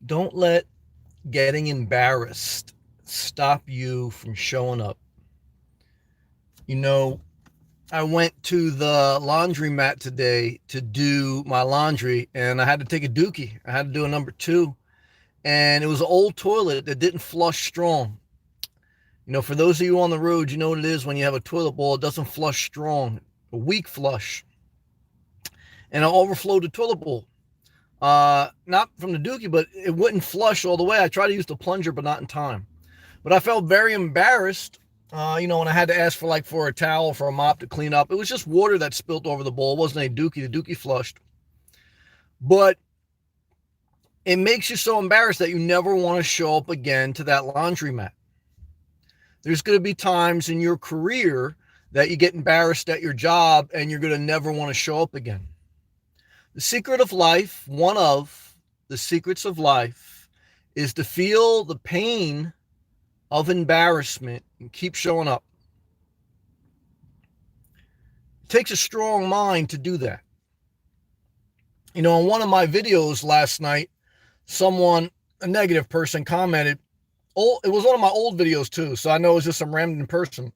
Don't let getting embarrassed stop you from showing up. You know, I went to the laundromat today to do my laundry and I had to take a dookie. I had to do a number two. And it was an old toilet that didn't flush strong. For those of you on the road, you know what it is when you have a toilet bowl, it doesn't flush strong, a weak flush. And I overflowed the toilet bowl. Not from the dookie, but it wouldn't flush all the way. I tried to use the plunger, but not in time. But I felt very embarrassed, when I had to ask for a towel, for a mop to clean up. It was just water that spilt over the bowl. It wasn't a dookie. The dookie flushed. But it makes you so embarrassed that you never want to show up again to that laundromat. There's going to be times in your career that you get embarrassed at your job and you're going to never want to show up again. The secret of life, one of the secrets of life, is to feel the pain of embarrassment and keep showing up. It takes a strong mind to do that. In one of my videos last night, a negative person commented, it was one of my old videos too, so I know it was just some random person.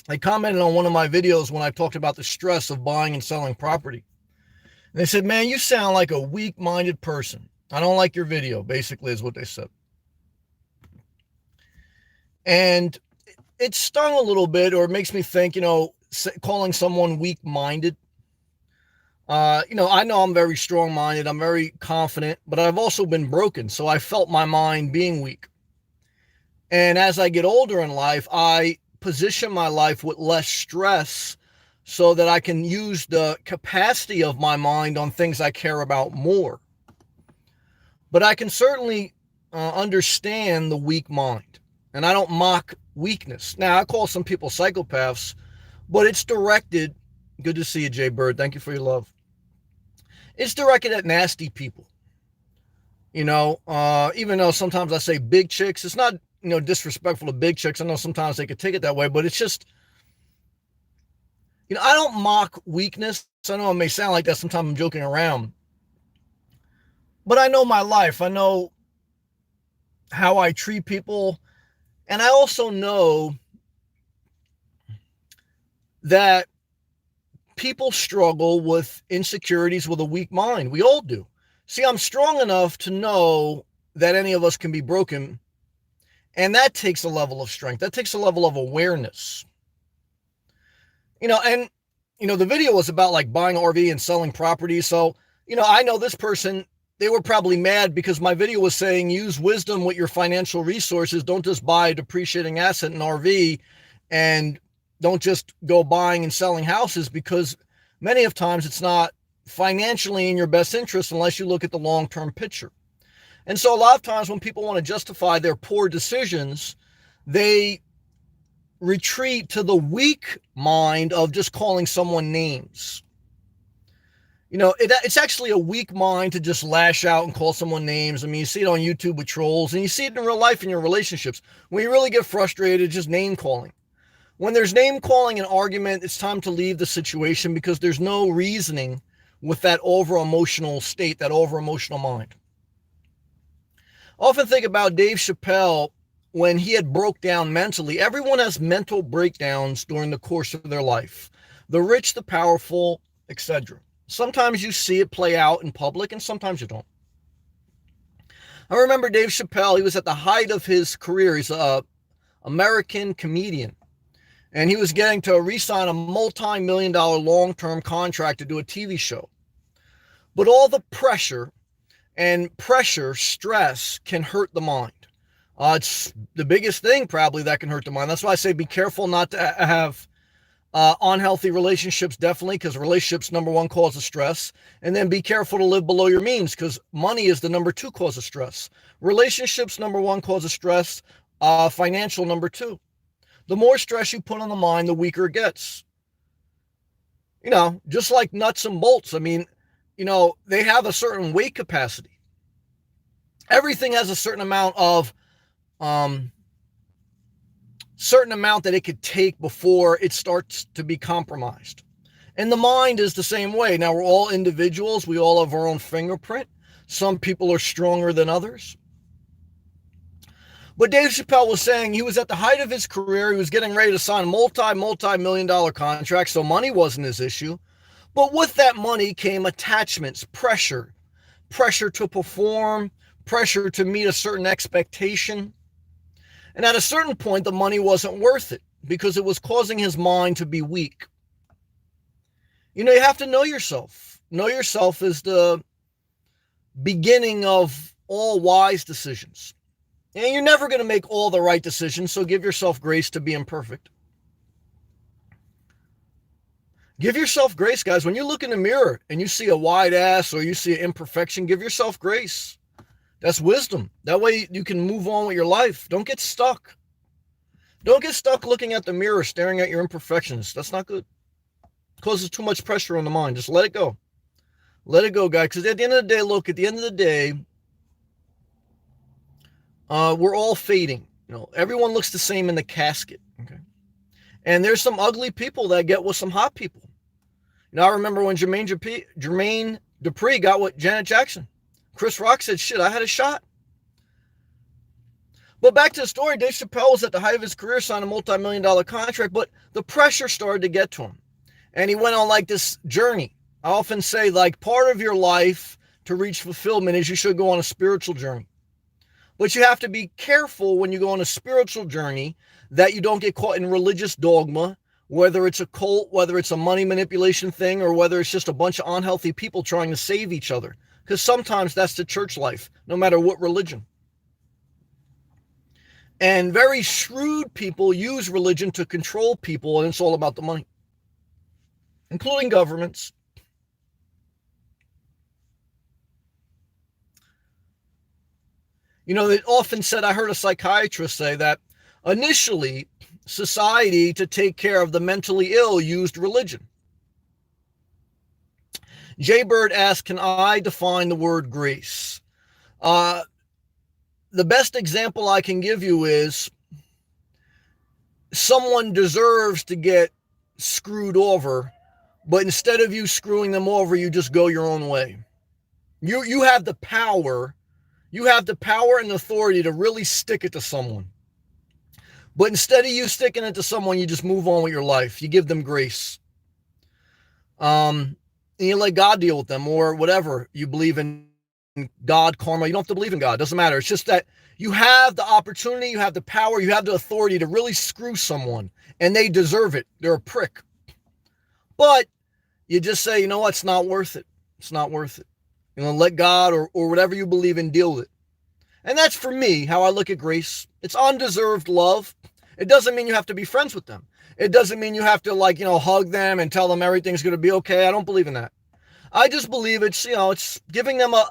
They commented on one of my videos when I talked about the stress of buying and selling property. And they said, man, you sound like a weak-minded person. I don't like your video, basically is what they said. And it stung a little bit, or it makes me think, calling someone weak-minded. I know I'm very strong-minded. I'm very confident, but I've also been broken. So I felt my mind being weak. And as I get older in life, I position my life with less stress so that I can use the capacity of my mind on things I care about more. But I can certainly understand the weak mind. And I don't mock weakness. Now, I call some people psychopaths, but it's directed. Good to see you, Jay Bird. Thank you for your love. It's directed at nasty people. Even though sometimes I say big chicks, it's not, disrespectful to big chicks. I know sometimes they could take it that way, but it's just, I don't mock weakness. I know it may sound like that sometimes I'm joking around, but I know my life. I know how I treat people. And I also know that people struggle with insecurities with a weak mind. We all do. See, I'm strong enough to know that any of us can be broken. And that takes a level of strength. That takes a level of awareness. The video was about like buying an RV and selling property. So, I know this person, they were probably mad because my video was saying use wisdom with your financial resources. Don't just buy a depreciating asset, an RV, and don't just go buying and selling houses, because many of times it's not financially in your best interest unless you look at the long-term picture. And so a lot of times when people want to justify their poor decisions, they retreat to the weak mind of just calling someone names. It's actually a weak mind to just lash out and call someone names. I mean, you see it on YouTube with trolls, and you see it in real life in your relationships. When you really get frustrated, just name calling. When there's name calling and argument, it's time to leave the situation because there's no reasoning with that over-emotional state, that over-emotional mind. I often think about Dave Chappelle when he had broke down mentally. Everyone has mental breakdowns during the course of their life. The rich, the powerful, etc. Sometimes you see it play out in public and sometimes you don't. I remember Dave Chappelle, he was at the height of his career. He's an American comedian. And he was getting to re-sign a multi-million-dollar long-term contract to do a TV show. But all the pressure, stress can hurt the mind. It's the biggest thing probably that can hurt the mind. That's why I say be careful not to have unhealthy relationships, definitely, because relationships, number one, cause of stress. And then be careful to live below your means, because money is the number two cause of stress. Relationships, number one, cause of stress. Financial, number two. The more stress you put on the mind, the weaker it gets. Just like nuts and bolts. I mean, they have a certain weight capacity. Everything has a certain amount that it could take before it starts to be compromised. And the mind is the same way. Now, we're all individuals. We all have our own fingerprint. Some people are stronger than others. But Dave Chappelle was saying he was at the height of his career. He was getting ready to sign multi-million dollar contracts, so money wasn't his issue. But with that money came attachments, pressure to perform, pressure to meet a certain expectation. And at a certain point, the money wasn't worth it because it was causing his mind to be weak. You know, you have to know yourself. Know yourself is the beginning of all wise decisions. And you're never going to make all the right decisions, so give yourself grace to be imperfect. Give yourself grace, guys. When you look in the mirror and you see a wide ass or you see an imperfection, give yourself grace. That's wisdom. That way you can move on with your life. Don't get stuck. Don't get stuck looking at the mirror, staring at your imperfections. That's not good. It causes too much pressure on the mind. Just let it go. Let it go, guys. Because at the end of the day, look, at the end of the day, we're all fading. You know, everyone looks the same in the casket. Okay. And there's some ugly people that get with some hot people. You know, I remember when Jermaine Dupri got with Janet Jackson. Chris Rock said, shit, I had a shot. But back to the story, Dave Chappelle was at the height of his career, signed a multi-million dollar contract, but the pressure started to get to him. And he went on like this journey. I often say, like, part of your life to reach fulfillment is you should go on a spiritual journey. But you have to be careful when you go on a spiritual journey that you don't get caught in religious dogma, whether it's a cult, whether it's a money manipulation thing, or whether it's just a bunch of unhealthy people trying to save each other. Because sometimes that's the church life, no matter what religion. And very shrewd people use religion to control people, and it's all about the money, including governments. You know, they often said, I heard a psychiatrist say that initially society, to take care of the mentally ill, used religion. Jay Bird asked, can I define the word grace? The best example I can give you is someone deserves to get screwed over, but instead of you screwing them over, you just go your own way. You have the power. You have the power and authority to really stick it to someone. But instead of you sticking it to someone, you just move on with your life. You give them grace. And you let God deal with them, or whatever you believe in, God, karma. You don't have to believe in God. It doesn't matter. It's just that you have the opportunity, you have the power, you have the authority to really screw someone, and they deserve it. They're a prick. But you just say, you know what? It's not worth it. It's not worth it. You know, let God or whatever you believe in deal with it. And that's, for me, how I look at grace. It's undeserved love. It doesn't mean you have to be friends with them. It doesn't mean you have to, like, you know, hug them and tell them everything's going to be okay. I don't believe in that. I just believe it's, you know, it's giving them a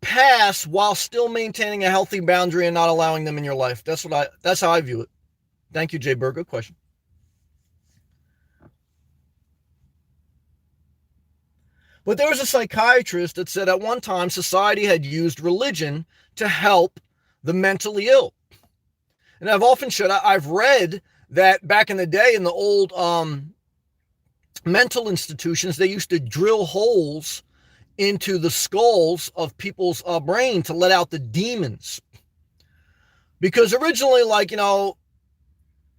pass while still maintaining a healthy boundary and not allowing them in your life. That's how I view it. Thank you, Jay Berg. Good question. But there was a psychiatrist that said at one time society had used religion to help the mentally ill. And I've often said, I've read that back in the day in the old mental institutions, they used to drill holes into the skulls of people's brain to let out the demons. Because originally, like, you know,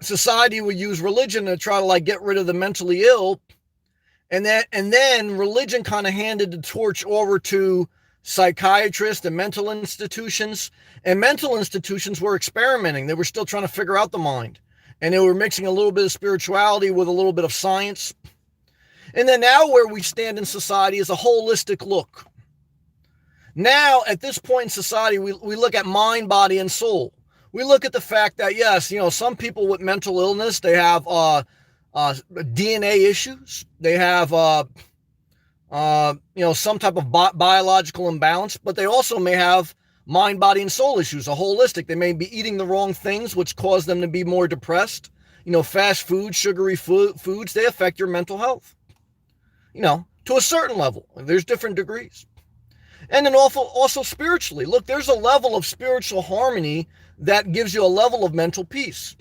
society would use religion to try to, like, get rid of the mentally ill. And then religion kind of handed the torch over to psychiatrists and mental institutions. And mental institutions were experimenting. They were still trying to figure out the mind. And they were mixing a little bit of spirituality with a little bit of science. And then now where we stand in society is a holistic look. Now, at this point in society, we look at mind, body, and soul. We look at the fact that, yes, you know, some people with mental illness, they have DNA issues. They have, you know, some type of biological imbalance, but they also may have mind, body, and soul issues, a holistic. They may be eating the wrong things, which cause them to be more depressed. You know, fast food, sugary foods, they affect your mental health. You know, to a certain level. There's different degrees. And then also spiritually. Look, there's a level of spiritual harmony that gives you a level of mental peace.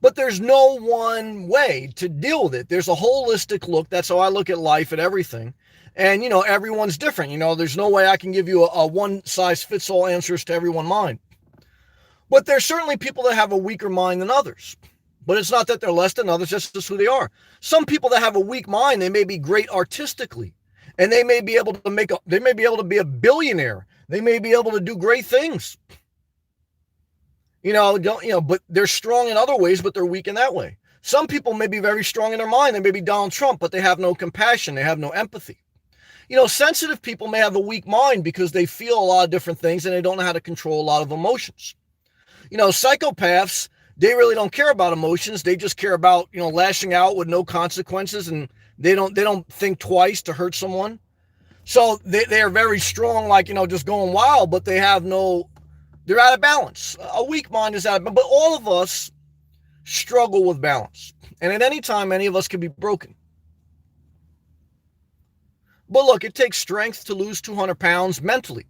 But there's no one way to deal with it. There's a holistic look. That's how I look at life and everything. And, everyone's different. There's no way I can give you a one size fits all answers to everyone's mind. But there's certainly people that have a weaker mind than others. But it's not that they're less than others, that's just who they are. Some people that have a weak mind, they may be great artistically, and they may be able to be a billionaire. They may be able to do great things. But they're strong in other ways, but they're weak in that way. Some people may be very strong in their mind. They may be Donald Trump, but they have no compassion. They have no empathy. Sensitive people may have a weak mind because they feel a lot of different things and they don't know how to control a lot of emotions. Psychopaths, they really don't care about emotions. They just care about, lashing out with no consequences, and they don't think twice to hurt someone. So they are very strong, just going wild, but they're out of balance. A weak mind is out of balance, but all of us struggle with balance. And at any time, any of us can be broken. But look, it takes strength to lose 200 pounds mentally.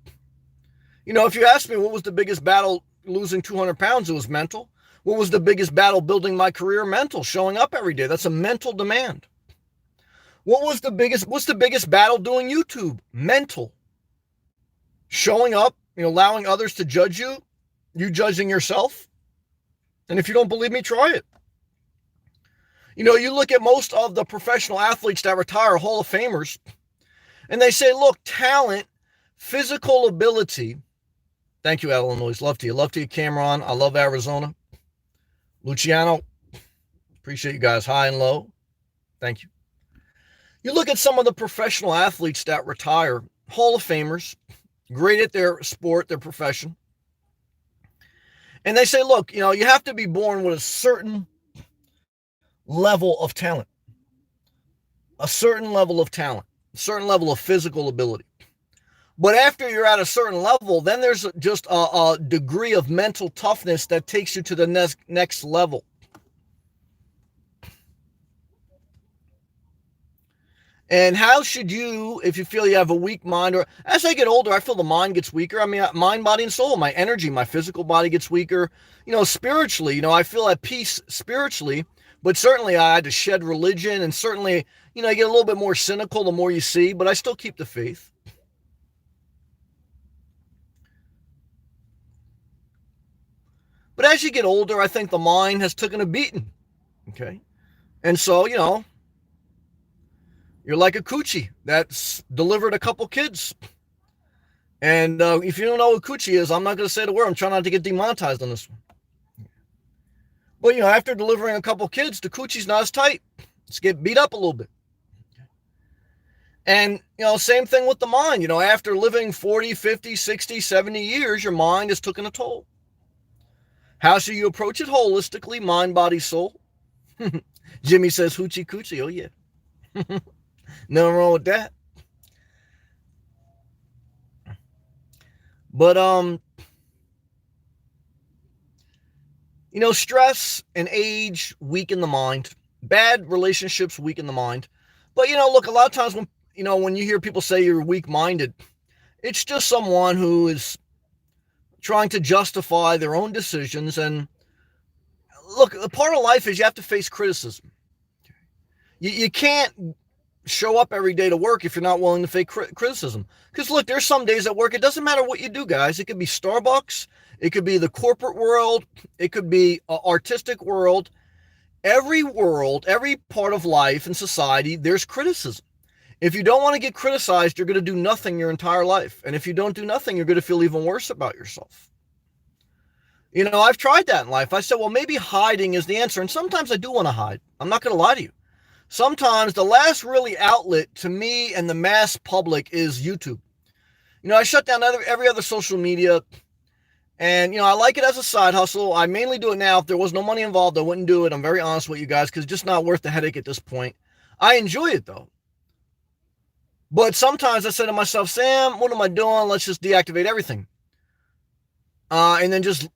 If you ask me what was the biggest battle losing 200 pounds, it was mental. What was the biggest battle building my career? Mental. Showing up every day. That's a mental demand. What's the biggest battle doing YouTube? Mental. Showing up, allowing others to judge you, you judging yourself. And if you don't believe me, try it. You look at most of the professional athletes that retire, Hall of Famers, and they say, look, talent, physical ability. Thank you, Illinois. Love to you. Love to you, Cameron. I love Arizona. Luciano, appreciate you guys high and low. Thank you. You look at some of the professional athletes that retire, Hall of Famers, great at their sport, their profession. And they say, look, you have to be born with a certain level of talent, a certain level of physical ability. But after you're at a certain level, then there's just a degree of mental toughness that takes you to the next level. And how should you, if you feel you have a weak mind, or as I get older, I feel the mind gets weaker. I mean, mind, body, and soul, my energy, my physical body gets weaker. Spiritually, I feel at peace spiritually, but certainly I had to shed religion, and certainly, you get a little bit more cynical the more you see, but I still keep the faith. But as you get older, I think the mind has taken a beating. Okay. And so, you're like a coochie that's delivered a couple kids. And if you don't know what coochie is, I'm not going to say the word. I'm trying not to get demonetized on this one. But, after delivering a couple kids, the coochie's not as tight. It's get beat up a little bit. And, same thing with the mind. After living 40, 50, 60, 70 years, your mind has taken a toll. How should you approach it holistically? Mind, body, soul. Jimmy says hoochie coochie. Oh, yeah. Nothing wrong with that. But, stress and age weaken the mind. Bad relationships weaken the mind. But, look, a lot of times when you hear people say you're weak-minded, it's just someone who is trying to justify their own decisions. And look, a part of life is you have to face criticism. You can't show up every day to work if you're not willing to face criticism. Because look, there's some days at work, it doesn't matter what you do, guys. It could be Starbucks. It could be the corporate world. It could be an artistic world. Every part of life and society, there's criticism. If you don't want to get criticized, you're going to do nothing your entire life. And if you don't do nothing, you're going to feel even worse about yourself. I've tried that in life. I said, well, maybe hiding is the answer. And sometimes I do want to hide. I'm not going to lie to you. Sometimes the last really outlet to me and the mass public is YouTube. I shut down every other social media. And, I like it as a side hustle. I mainly do it now. If there was no money involved, I wouldn't do it. I'm very honest with you guys because it's just not worth the headache at this point. I enjoy it, though. But sometimes I say to myself, Sam, what am I doing? Let's just deactivate everything. And then just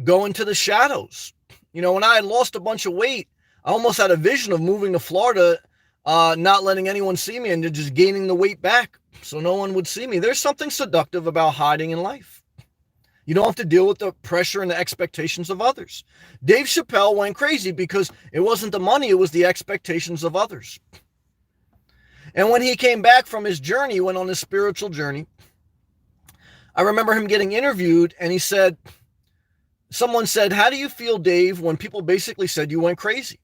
go into the shadows. When I had lost a bunch of weight, I almost had a vision of moving to Florida, not letting anyone see me and just gaining the weight back so no one would see me. There's something seductive about hiding in life. You don't have to deal with the pressure and the expectations of others. Dave Chappelle went crazy because it wasn't the money, it was the expectations of others. And when he came back from his journey, he went on his spiritual journey. I remember him getting interviewed, and he said, someone said, "How do you feel, Dave, when people basically said you went crazy?"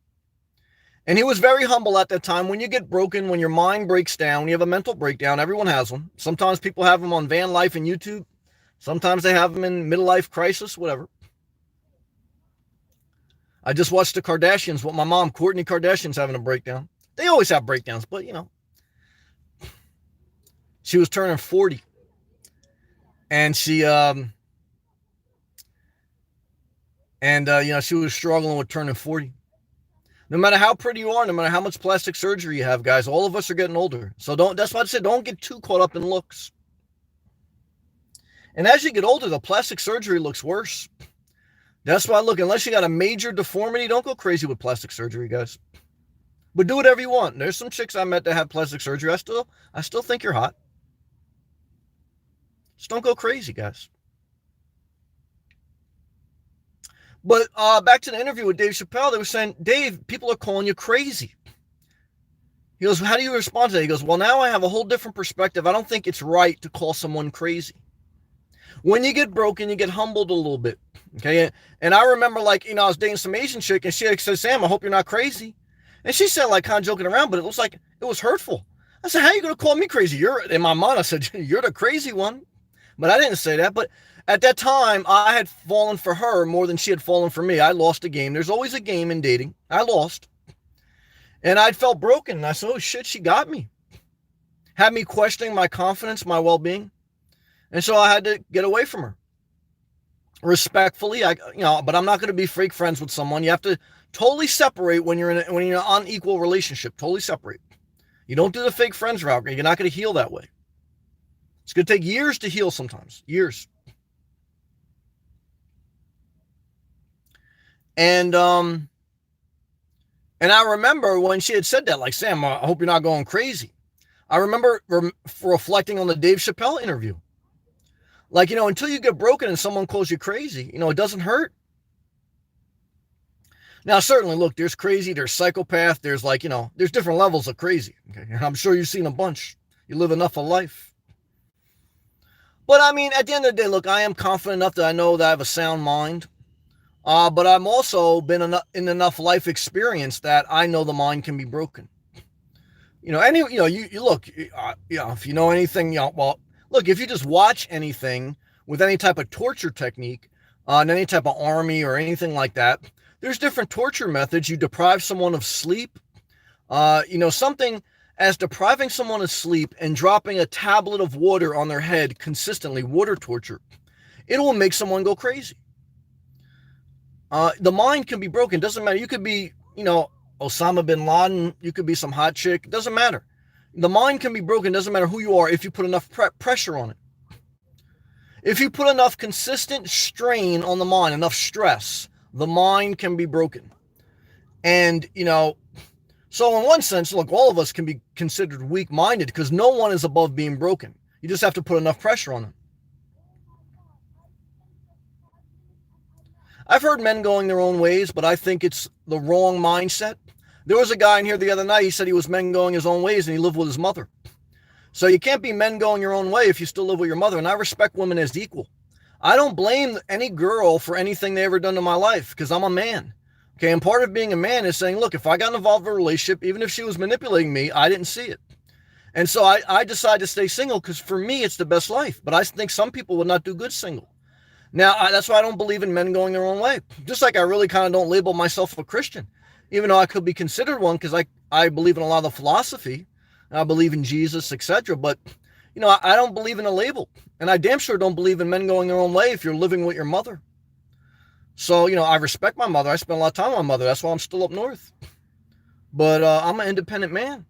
And he was very humble at that time. When you get broken, when your mind breaks down, when you have a mental breakdown, everyone has one. Sometimes people have them on van life and YouTube. Sometimes they have them in midlife crisis, whatever. I just watched the Kardashians with my mom. Kourtney Kardashian's having a breakdown. They always have breakdowns, but she was turning 40. And she, she was struggling with turning 40. No matter how pretty you are, no matter how much plastic surgery you have, guys, all of us are getting older. So that's why I said, don't get too caught up in looks. And as you get older, the plastic surgery looks worse. That's why, look, unless you got a major deformity, don't go crazy with plastic surgery, guys. But do whatever you want. There's some chicks I met that have plastic surgery. I still think you're hot. Just don't go crazy, guys. But back to the interview with Dave Chappelle, they were saying, "Dave, people are calling you crazy." He goes, "How do you respond to that?" He goes, "Well, now I have a whole different perspective. I don't think it's right to call someone crazy. When you get broken, you get humbled a little bit." Okay. And I remember, I was dating some Asian chick, and she said, "Sam, I hope you're not crazy." And she said, kind of joking around, but it was like, it was hurtful. I said, "How are you going to call me crazy?" In my mind, I said, "You're the crazy one." But I didn't say that. But at that time, I had fallen for her more than she had fallen for me. I lost a game. There's always a game in dating. I lost. And I felt broken. And I said, "Oh shit, she got me." Had me questioning my confidence, my well-being. And so I had to get away from her. Respectfully, but I'm not going to be fake friends with someone. You have to totally separate when you're in an unequal relationship. Totally separate. You don't do the fake friends route. You're not going to heal that way. It's going to take years to heal sometimes. Years. And I remember when she had said that, like, "Sam, I hope you're not going crazy." I remember reflecting on the Dave Chappelle interview. Until you get broken and someone calls you crazy, it doesn't hurt. Now, certainly, look, there's crazy, there's psychopath, there's there's different levels of crazy. Okay? I'm sure you've seen a bunch. You live enough of life. But I mean, at the end of the day, look, I am confident enough that I know that I have a sound mind. But I'm also been in enough life experience that I know the mind can be broken. You look, if you know anything, look, if you just watch anything with any type of torture technique, in any type of army or anything like that, there's different torture methods. You deprive someone of sleep. Something as depriving someone of sleep and dropping a tablet of water on their head consistently, water torture, it will make someone go crazy. The mind can be broken. Doesn't matter. You could be, Osama bin Laden. You could be some hot chick. It doesn't matter. The mind can be broken. Doesn't matter who you are if you put enough pressure on it. If you put enough consistent strain on the mind, enough stress, the mind can be broken. And, so in one sense, look, all of us can be considered weak-minded because no one is above being broken. You just have to put enough pressure on them. I've heard men going their own ways, but I think it's the wrong mindset. There was a guy in here the other night, he said he was men going his own ways and he lived with his mother. So you can't be men going your own way if you still live with your mother, and I respect women as equal. I don't blame any girl for anything they ever done in my life because I'm a man. Okay, and part of being a man is saying, look, if I got involved in a relationship, even if she was manipulating me, I didn't see it. And so I decided to stay single because for me, it's the best life. But I think some people would not do good single. Now, that's why I don't believe in men going their own way. Just like I really kind of don't label myself a Christian, even though I could be considered one because I believe in a lot of the philosophy. And I believe in Jesus, etc. But, I don't believe in a label. And I damn sure don't believe in men going their own way if you're living with your mother. So, I respect my mother. I spend a lot of time with my mother. That's why I'm still up north. But I'm an independent man.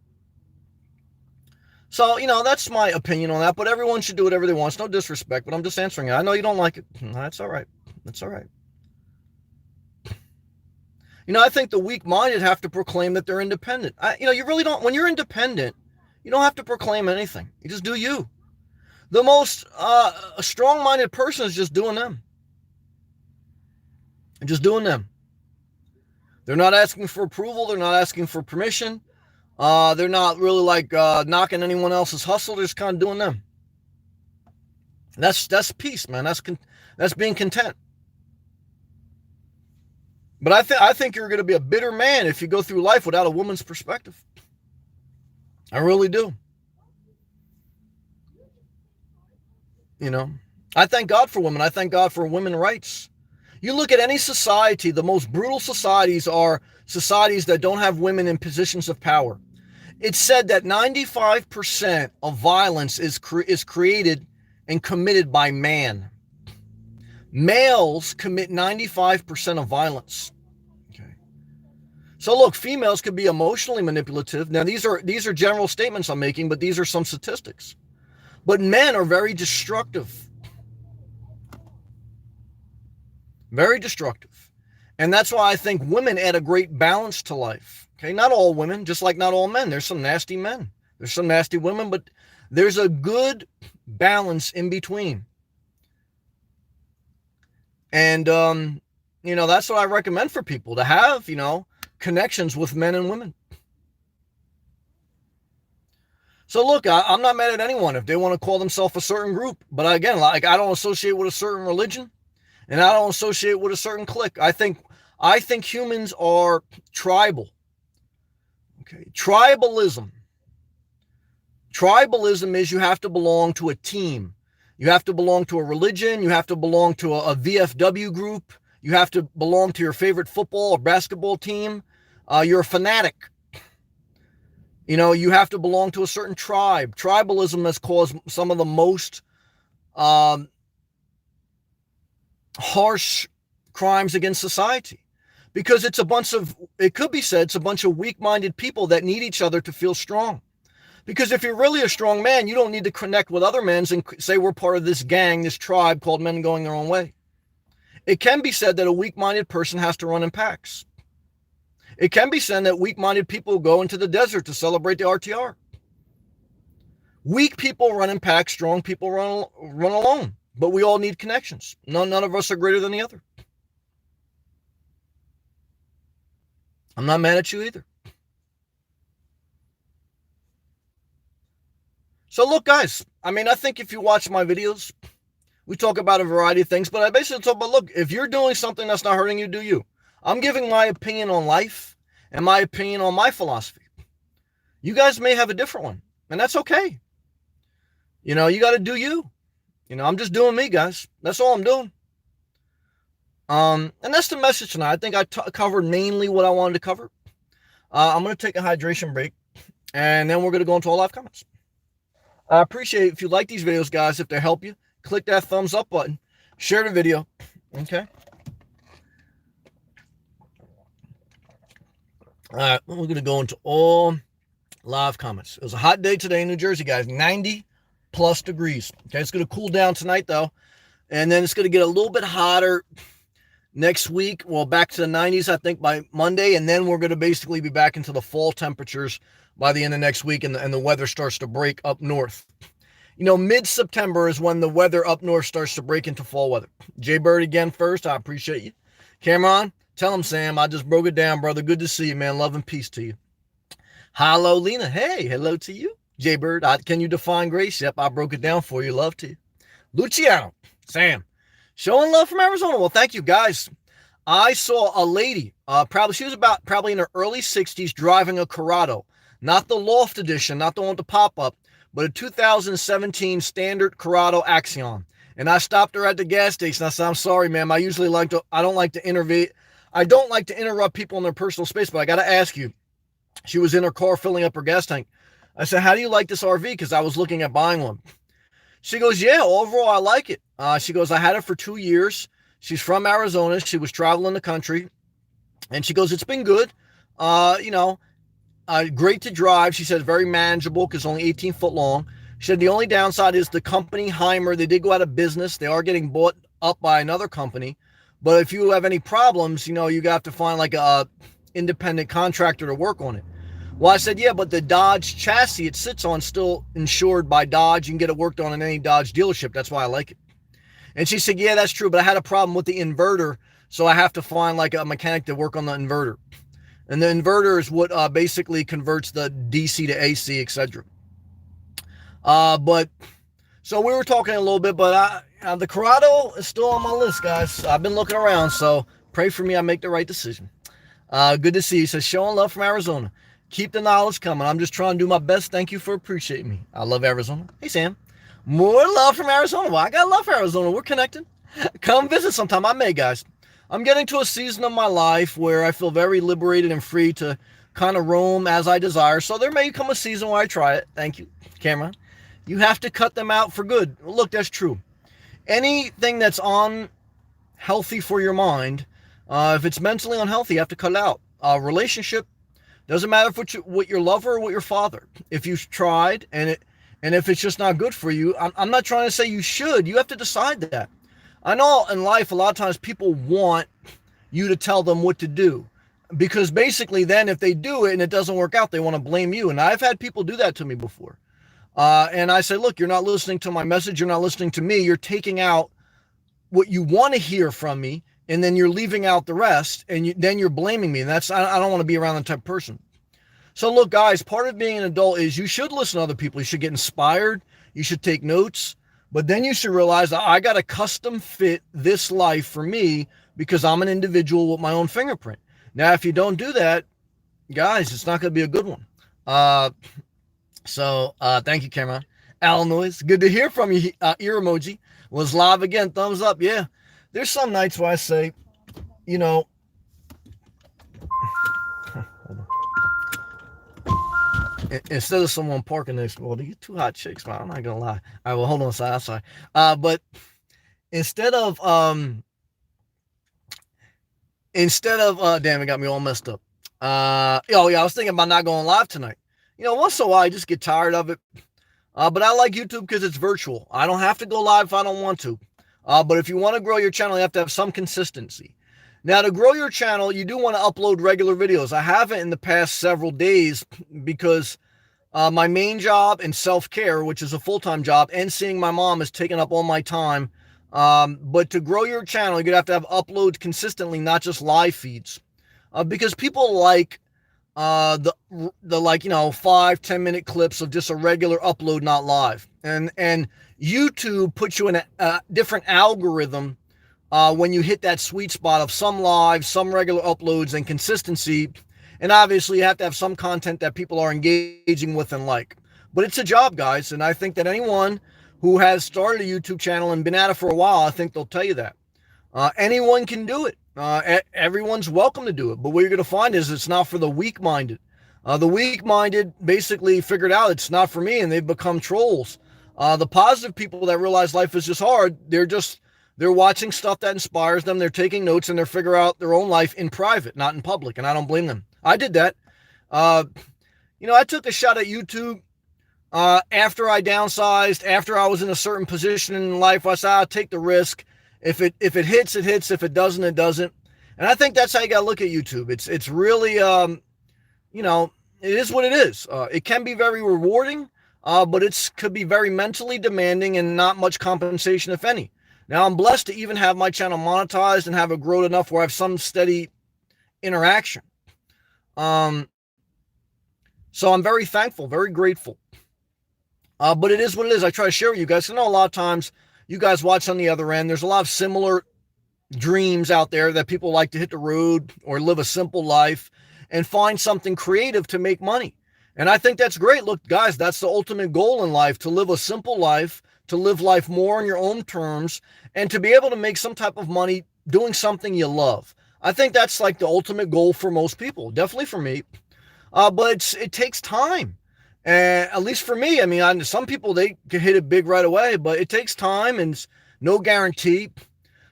So, that's my opinion on that. But everyone should do whatever they want. It's no disrespect, but I'm just answering it. I know you don't like it. That's all right. That's all right. I think the weak-minded have to proclaim that they're independent. You really don't. When you're independent, you don't have to proclaim anything. You just do you. The most strong-minded person is just doing them. And just doing them. They're not asking for approval. They're not asking for permission. They're not really like knocking anyone else's hustle. They're just kind of doing them. That's peace, man. That's being content. But I think you're going to be a bitter man if you go through life without a woman's perspective. I really do. You know, I thank God for women. I thank God for women's rights. You look at any society, the most brutal societies are societies that don't have women in positions of power. It's said that 95% of violence is created and committed by man. Males commit 95% of violence. Okay. So look, females could be emotionally manipulative. Now these are general statements I'm making, but these are some statistics. But men are very destructive. Very destructive. And that's why I think women add a great balance to life. Okay, not all women, just like not all men. There's some nasty men. There's some nasty women, but there's a good balance in between. And, that's what I recommend for people to have, connections with men and women. So look, I'm not mad at anyone if they want to call themselves a certain group. But again, like I don't associate with a certain religion and I don't associate with a certain clique. I think humans are tribal. Okay. Tribalism is you have to belong to a team. You have to belong to a religion. You have to belong to a VFW group. You have to belong to your favorite football or basketball team. You're a fanatic. You have to belong to a certain tribe. Tribalism has caused some of the most harsh crimes against society because it could be said it's a bunch of weak-minded people that need each other to feel strong. Because if you're really a strong man, you don't need to connect with other men and say we're part of this gang, this tribe called men going their own way. It can be said that a weak-minded person has to run in packs. It can be said that weak-minded people go into the desert to celebrate the RTR. Weak people run in packs, strong people run alone. But we all need connections. None of us are greater than the other. I'm not mad at you either. So look, guys, I think if you watch my videos, we talk about a variety of things, but I basically talk about, look, if you're doing something that's not hurting you, do you? I'm giving my opinion on life and my opinion on my philosophy. You guys may have a different one, and that's okay. You got to do you. I'm just doing me, guys. That's all I'm doing. And that's the message tonight. I think I covered mainly what I wanted to cover. I'm going to take a hydration break, and then we're going to go into all live comments. I appreciate it if you like these videos, guys. If they help you, click that thumbs up button. Share the video. Okay. All right. We're going to go into all live comments. It was a hot day today in New Jersey, guys. 90 plus degrees. Okay. It's going to cool down tonight, though. And then it's going to get a little bit hotter next week. Well, back to the 90s, I think, by Monday. And then we're going to basically be back into the fall temperatures by the end of next week, and the weather starts to break up north. Mid-September is when the weather up north starts to break into fall weather. Jay Bird again first. I appreciate you. Cameron, tell him, Sam, I just broke it down, brother. Good to see you, man. Love and peace to you. Hello, Lena. Hey, hello to you. Jay Bird, can you define grace? Yep, I broke it down for you. Love to you. Luciano, Sam, showing love from Arizona. Well, thank you, guys. I saw a lady, she was probably in her early 60s, driving a Corrado. Not the Loft edition, not the one with the pop-up, but a 2017 standard Corrado Axion. And I stopped her at the gas station. I said, I'm sorry, ma'am. I don't like to interrupt people in their personal space, but I got to ask you. She was in her car filling up her gas tank. I said, how do you like this RV? Because I was looking at buying one. She goes, yeah, overall, I like it. She goes, I had it for 2 years. She's from Arizona. She was traveling the country. And she goes, it's been good. Great to drive. She said very manageable because only 18 foot long. She said the only downside is the company Heimer. They did go out of business. They are getting bought up by another company. But if you have any problems, you have to find like a independent contractor to work on it. Well, I said, yeah, but the Dodge chassis it sits on still insured by Dodge. You can get it worked on in any Dodge dealership. That's why I like it. And she said, yeah, that's true. But I had a problem with the inverter. So I have to find like a mechanic to work on the inverter. And the inverter is what basically converts the DC to AC, etc. But so we were talking a little bit, but the Corrado is still on my list, guys. I've been looking around, so pray for me I make the right decision. Good to see you. He says, showing love from Arizona. Keep the knowledge coming. I'm just trying to do my best. Thank you for appreciating me. I love Arizona. Hey, Sam. More love from Arizona. Well, I got love for Arizona. We're connected. Come visit sometime. I may, guys. I'm getting to a season of my life where I feel very liberated and free to kind of roam as I desire. So there may come a season where I try it. Thank you, Cameron. You have to cut them out for good. Look, that's true. Anything that's unhealthy for your mind, if it's mentally unhealthy, you have to cut it out. Relationship, doesn't matter if what your lover or what your father. If you've tried and if it's just not good for you, I'm not trying to say you should. You have to decide that. I know in life a lot of times people want you to tell them what to do, because basically then if they do it and it doesn't work out, they want to blame you. And I've had people do that to me before. And I say, look, you're not listening to my message. You're not listening to me. You're taking out what you want to hear from me, and then you're leaving out the rest, and then you're blaming me. And I don't want to be around that type of person. So look, guys, part of being an adult is you should listen to other people. You should get inspired. You should take notes. But then you should realize I got to custom fit this life for me because I'm an individual with my own fingerprint. Now, if you don't do that, guys, it's not going to be a good one. So thank you, Cameron. Illinois, good to hear from you. Ear emoji was live again. Thumbs up. Yeah. There's some nights where I say, you know, instead of someone parking next to me, well, you two hot chicks, man. I'm not gonna lie. All right, well, hold on, I'm sorry. But instead of damn, it got me all messed up. I was thinking about not going live tonight. Once in a while I just get tired of it. But I like YouTube because it's virtual. I don't have to go live if I don't want to. But if you want to grow your channel, you have to have some consistency. Now, to grow your channel, you do want to upload regular videos. I haven't in the past several days because my main job and self-care, which is a full-time job, and seeing my mom has taken up all my time. But to grow your channel, you're going to have uploads consistently, not just live feeds. Because people like the 5-10 minute clips of just a regular upload, not live. And YouTube puts you in a different algorithm when you hit that sweet spot of some live, some regular uploads, and consistency. And obviously you have to have some content that people are engaging with and like. But it's a job, guys. And I think that anyone who has started a YouTube channel and been at it for a while, I think they'll tell you that. Anyone can do it. Everyone's welcome to do it. But what you're going to find is it's not for the weak-minded. The weak-minded basically figured out it's not for me, and they've become trolls. The positive people that realize life is just hard, they're watching stuff that inspires them. They're taking notes, and they're figuring out their own life in private, not in public. And I don't blame them. I did that. I took a shot at YouTube after I downsized, after I was in a certain position in life. I said, I'll take the risk. If it hits, it hits. If it doesn't, it doesn't. And I think that's how you got to look at YouTube. It's really, it is what it is. It can be very rewarding, but it could be very mentally demanding and not much compensation, if any. Now, I'm blessed to even have my channel monetized and have it grown enough where I have some steady interaction. So I'm very thankful, very grateful. But it is what it is. I try to share with you guys. I know a lot of times you guys watch on the other end. There's a lot of similar dreams out there that people like to hit the road or live a simple life and find something creative to make money. And I think that's great. Look, guys, that's the ultimate goal in life, to live a simple life, to live life more on your own terms, and to be able to make some type of money doing something you love. I think that's like the ultimate goal for most people, definitely for me. But it takes time. And at least for me, I mean, some people, they can hit it big right away, but it takes time and it's no guarantee.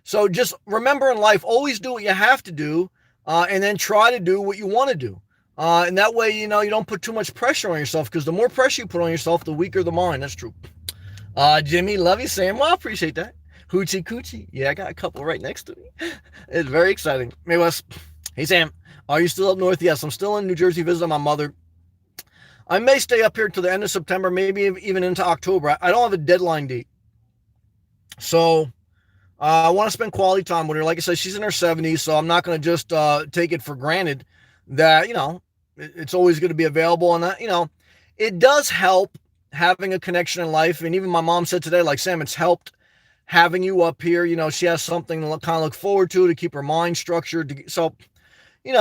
So just remember in life, always do what you have to do, and then try to do what you want to do. And that way, you don't put too much pressure on yourself, because the more pressure you put on yourself, the weaker the mind. That's true. Jimmy, love you, Sam. Well, I appreciate that. Hoochie Coochie. Yeah, I got a couple right next to me. It's very exciting. Hey, Wes. Hey, Sam. Are you still up north? Yes, I'm still in New Jersey visiting my mother. I may stay up here till the end of September, maybe even into October. I don't have a deadline date. So I want to spend quality time with her. Like I said, she's in her 70s, so I'm not going to just take it for granted. that, it's always going to be available. And that, it does help having a connection in life. And even my mom said today, like, Sam, it's helped having you up here. She has something to kind of look forward to keep her mind structured. So,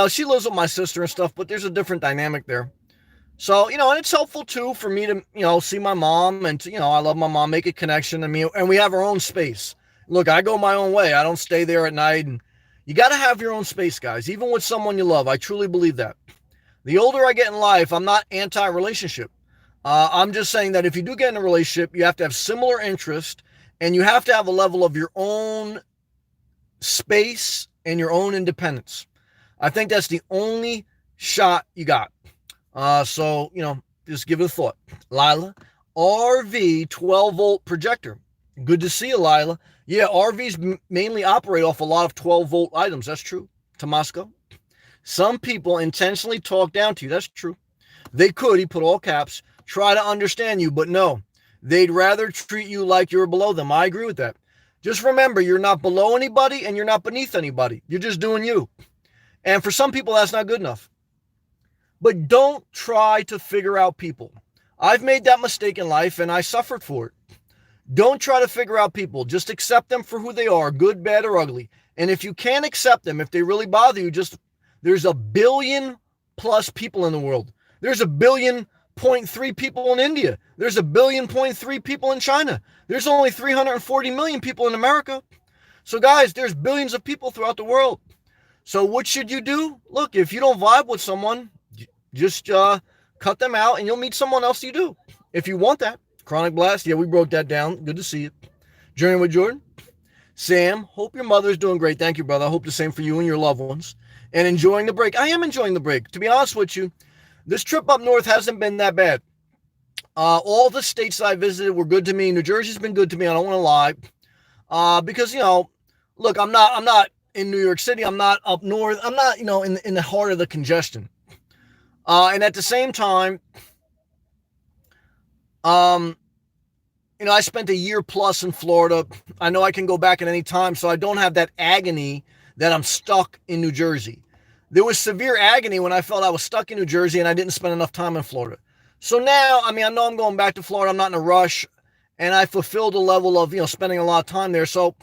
she lives with my sister and stuff, but there's a different dynamic there. So, and it's helpful too for me to, see my mom and, I love my mom, make a connection. I mean, and we have our own space. Look, I go my own way. I don't stay there at night. And you got to have your own space, guys, even with someone you love. I truly believe that. The older I get in life, I'm not anti-relationship. I'm just saying that if you do get in a relationship, you have to have similar interest and you have to have a level of your own space and your own independence. I think that's the only shot you got. So, just give it a thought. Lila, RV 12 volt projector. Good to see you, Lila. Yeah, RVs mainly operate off a lot of 12 volt items. That's true. Tomasco. Some people intentionally talk down to you. That's true. They could, he put all caps, try to understand you, but no. They'd rather treat you like you're below them. I agree with that. Just remember, you're not below anybody and you're not beneath anybody. You're just doing you. And for some people, that's not good enough. But don't try to figure out people. I've made that mistake in life and I suffered for it. Don't try to figure out people. Just accept them for who they are, good, bad, or ugly. And if you can't accept them, if they really bother you, there's 1 billion plus people in the world. There's 1.3 billion people in India. There's 1.3 billion people in China. There's only 340 million people in America. So guys, there's billions of people throughout the world. So what should you do? Look, if you don't vibe with someone, just cut them out and you'll meet someone else you do. If you want that. Chronic Blast, yeah, we broke that down. Good to see you. Journey with Jordan. Sam, hope your mother's doing great. Thank you, brother. I hope the same for you and your loved ones. And enjoying the break. I am enjoying the break. To be honest with you, this trip up north hasn't been that bad. All the states I visited were good to me. New Jersey's been good to me. I don't want to lie. Because, look, I'm not in New York City. I'm not up north. I'm not, in the heart of the congestion. And at the same time, I spent a year plus in Florida. I know I can go back at any time, so I don't have that agony that I'm stuck in New Jersey. There was severe agony when I felt I was stuck in New Jersey and I didn't spend enough time in Florida. So now, I know I'm going back to Florida. I'm not in a rush, and I fulfilled a level of, spending a lot of time there. So,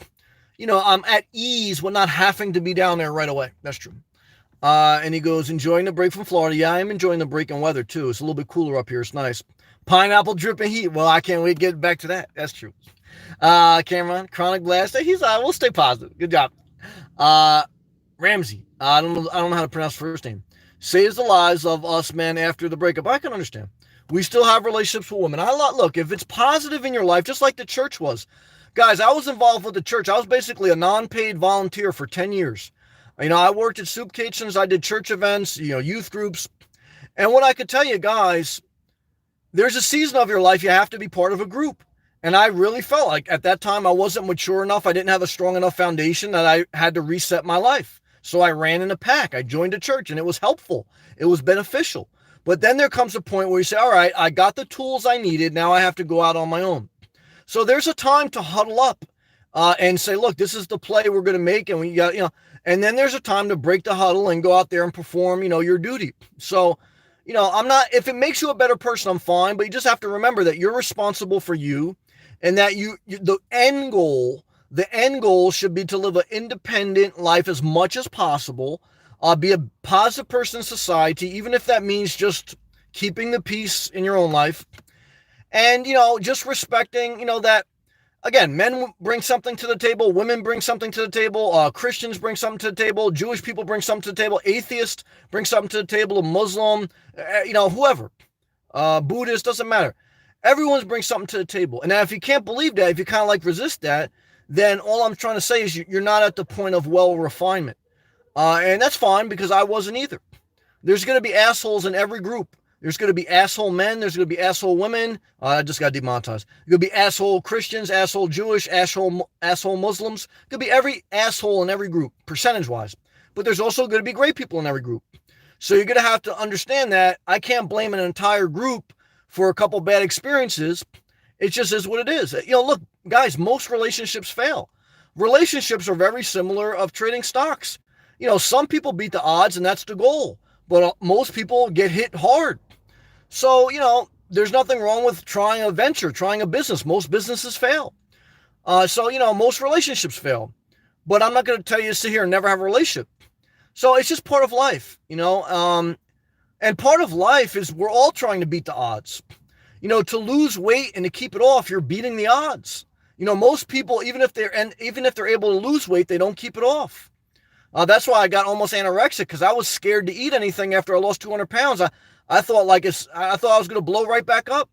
I'm at ease with not having to be down there right away. That's true. And he goes, enjoying the break from Florida. Yeah, I am enjoying the break in weather too. It's a little bit cooler up here. It's nice. Pineapple dripping heat. Well, I can't wait to get back to that. That's true. Cameron, Chronic Blast. He's we'll stay positive. Good job. Ramsey. I don't know how to pronounce first name. Saves the lives of us men after the breakup. I can understand. We still have relationships with women. Look, if it's positive in your life, just like the church was. Guys, I was involved with the church. I was basically a non-paid volunteer for 10 years. I worked at soup kitchens. I did church events, youth groups. And what I could tell you guys, there's a season of your life you have to be part of a group. And I really felt like at that time I wasn't mature enough. I didn't have a strong enough foundation that I had to reset my life. So I ran in a pack. I joined a church and it was helpful. It was beneficial. But then there comes a point where you say, all right, I got the tools I needed. Now I have to go out on my own. So there's a time to huddle up and say, look, this is the play we're going to make. And we got, and then there's a time to break the huddle and go out there and perform, your duty. So, if it makes you a better person, I'm fine. But you just have to remember that you're responsible for you and that the end goal should be to live an independent life as much as possible, be a positive person in society, even if that means just keeping the peace in your own life. And, just respecting, that, again, men bring something to the table, women bring something to the table, Christians bring something to the table, Jewish people bring something to the table, atheists bring something to the table, a Muslim, whoever, Buddhist, doesn't matter. Everyone's brings something to the table. And now if you can't believe that, if you kind of like resist that, then all I'm trying to say is you're not at the point of refinement. And that's fine because I wasn't either. There's going to be assholes in every group. There's going to be asshole men. There's going to be asshole women. I just got demonetized. There's going to be asshole Christians, asshole Jewish, asshole Muslims. It could be every asshole in every group, percentage-wise. But there's also going to be great people in every group. So you're going to have to understand that I can't blame an entire group for a couple bad experiences. It just is what it is. Look, guys, most relationships fail. Relationships are very similar of trading stocks. Some people beat the odds and that's the goal. but most people get hit hard. So, there's nothing wrong with trying a venture, trying a business. Most businesses fail. So, most relationships fail. But I'm not going to tell you to sit here and never have a relationship. So it's just part of life, and part of life is we're all trying to beat the odds. To lose weight and to keep it off, you're beating the odds. Most people, even if they're able to lose weight, they don't keep it off. That's why I got almost anorexic, because I was scared to eat anything after I lost 200 pounds. I thought I thought I was going to blow right back up.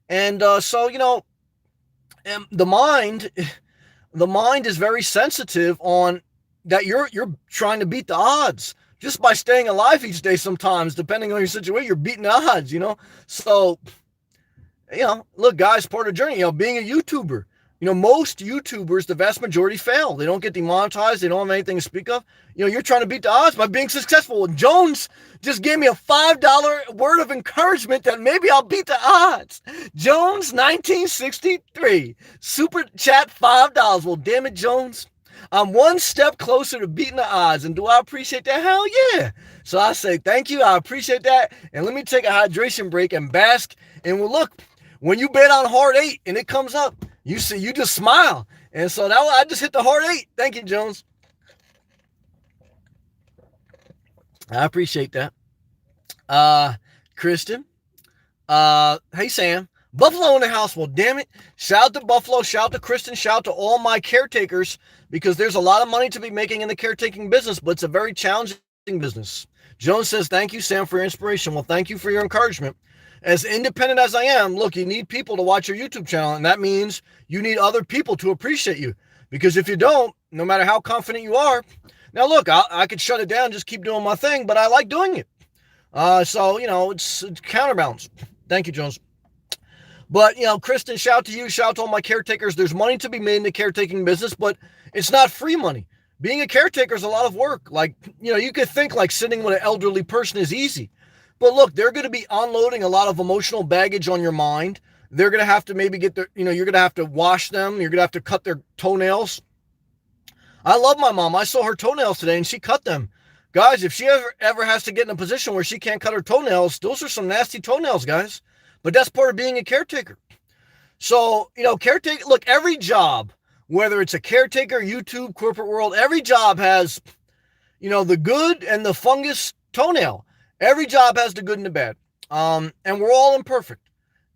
And so, the mind is very sensitive on that. You're trying to beat the odds just by staying alive each day. Sometimes, depending on your situation, you're beating the odds, So, look, guys, part of the journey, being a YouTuber, most YouTubers, the vast majority fail. They don't get demonetized. They don't have anything to speak of. You're trying to beat the odds by being successful. And Jones just gave me a $5 word of encouragement that maybe I'll beat the odds. Jones, 1963, super chat $5. Well, damn it, Jones. I'm one step closer to beating the odds. And do I appreciate that? Hell yeah. So I say thank you. I appreciate that. And let me take a hydration break and bask. And well, look, when you bet on hard 8 and it comes up, you see, you just smile. And so I just hit the hard 8. Thank you, Jones. I appreciate that. Kristen. Hey, Sam. Buffalo in the house. Well, damn it. Shout out to Buffalo. Shout out to Kristen. Shout out to all my caretakers, because there's a lot of money to be making in the caretaking business, but it's a very challenging business. Jones says, thank you, Sam, for your inspiration. Well, thank you for your encouragement. As independent as I am, look, you need people to watch your YouTube channel, and that means you need other people to appreciate you, because if you don't, no matter how confident you are, now look, I could shut it down, just keep doing my thing, but I like doing it. So, it's counterbalance. Thank you, Jones. But, Kristen, shout out to you, shout out to all my caretakers. There's money to be made in the caretaking business, but it's not free money. Being a caretaker is a lot of work. Like, you could think like sitting with an elderly person is easy. But look, they're going to be unloading a lot of emotional baggage on your mind. They're going to have to maybe get their, you're going to have to wash them. You're going to have to cut their toenails. I love my mom. I saw her toenails today and she cut them. Guys, if she ever has to get in a position where she can't cut her toenails, those are some nasty toenails, guys. But that's part of being a caretaker. So, caretaker, look, every job, whether it's a caretaker, YouTube, corporate world, every job has, the good and the fungus toenail. Every job has the good and the bad. And we're all imperfect.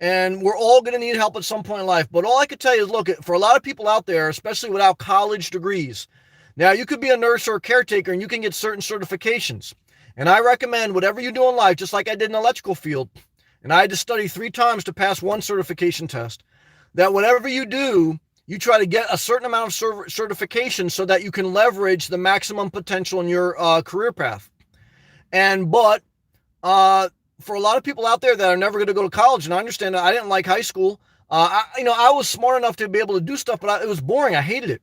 And we're all going to need help at some point in life. But all I could tell you is, look, for a lot of people out there, especially without college degrees, now you could be a nurse or a caretaker and you can get certain certifications. And I recommend whatever you do in life, just like I did in the electrical field, and I had to study 3 times to pass one certification test, that whatever you do, you try to get a certain amount of certification so that you can leverage the maximum potential in your career path. But for a lot of people out there that are never going to go to college, and I understand that I didn't like high school. I was smart enough to be able to do stuff, but it was boring. I hated it.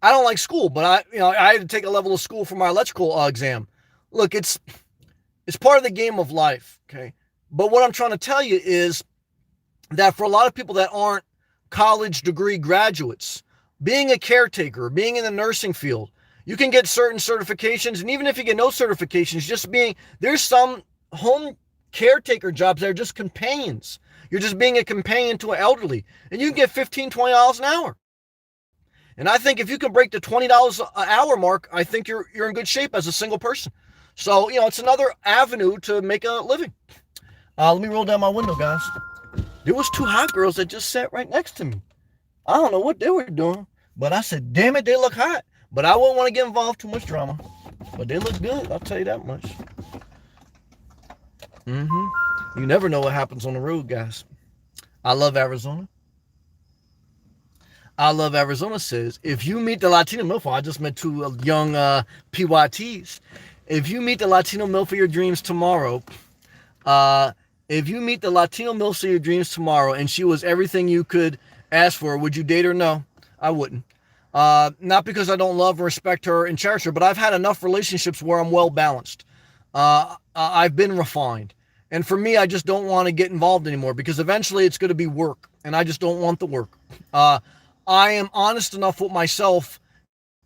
I don't like school, but I had to take a level of school for my electrical exam. Look, it's part of the game of life. Okay. But what I'm trying to tell you is that for a lot of people that aren't college degree graduates, being a caretaker, being in the nursing field, you can get certain certifications. And even if you get no certifications, there's some home caretaker jobs that are just companions. You're just being a companion to an elderly, and you can get $15, $20 an hour. And I think if you can break the $20 an hour mark, I think you're in good shape as a single person. So, it's another avenue to make a living. Let me roll down my window, guys. There was 2 hot girls that just sat right next to me. I don't know what they were doing, but I said, damn it, they look hot. But I wouldn't want to get involved too much drama. But they look good, I'll tell you that much. You never know what happens on the road, guys. I love Arizona. I love Arizona says, if you meet the Latino MILF, I just met 2 young PYTs. If you meet the Latino MILF of your dreams tomorrow, if you meet the Latino MILF of your dreams tomorrow and she was everything you could ask for, would you date her? No, I wouldn't. Not because I don't love or respect her and cherish her, but I've had enough relationships where I'm well balanced. I've been refined. And for me, I just don't want to get involved anymore because eventually it's going to be work and I just don't want the work. I am honest enough with myself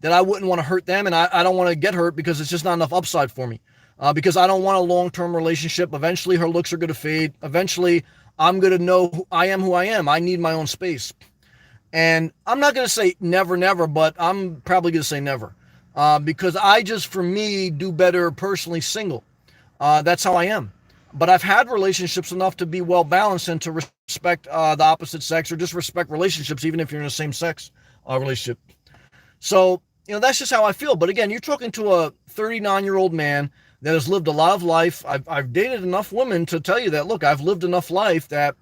that I wouldn't want to hurt them and I don't want to get hurt because it's just not enough upside for me. because I don't want a long-term relationship. Eventually, her looks are going to fade. Eventually, I'm going to know I am who I am. I need my own space. And I'm not going to say never, never, but I'm probably going to say never. Because I just, for me, do better personally single. That's how I am. But I've had relationships enough to be well balanced and to respect the opposite sex, or just respect relationships, even if you're in a same sex relationship. So, that's just how I feel. But again, you're talking to a 39-year-old man that has lived a lot of life. I've dated enough women to tell you that, look, I've lived enough life that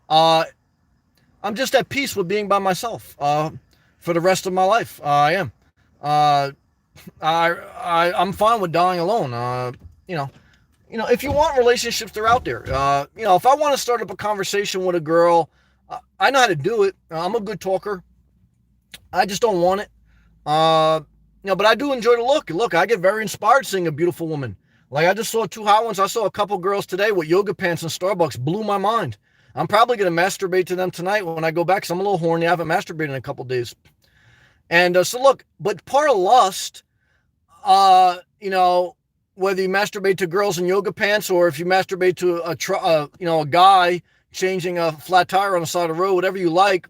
I'm just at peace with being by myself for the rest of my life. I am. I'm fine with dying alone. If you want relationships, they're out there. If I want to start up a conversation with a girl, I know how to do it. I'm a good talker. I just don't want it. But I do enjoy the look. Look, I get very inspired seeing a beautiful woman. Like, I just saw two hot ones. I saw a couple girls today with yoga pants in Starbucks. Blew my mind. I'm probably going to masturbate to them tonight when I go back, because I'm a little horny. I haven't masturbated in a couple days. And so look, but part of lust, whether you masturbate to girls in yoga pants, or if you masturbate to a guy changing a flat tire on the side of the road, whatever you like,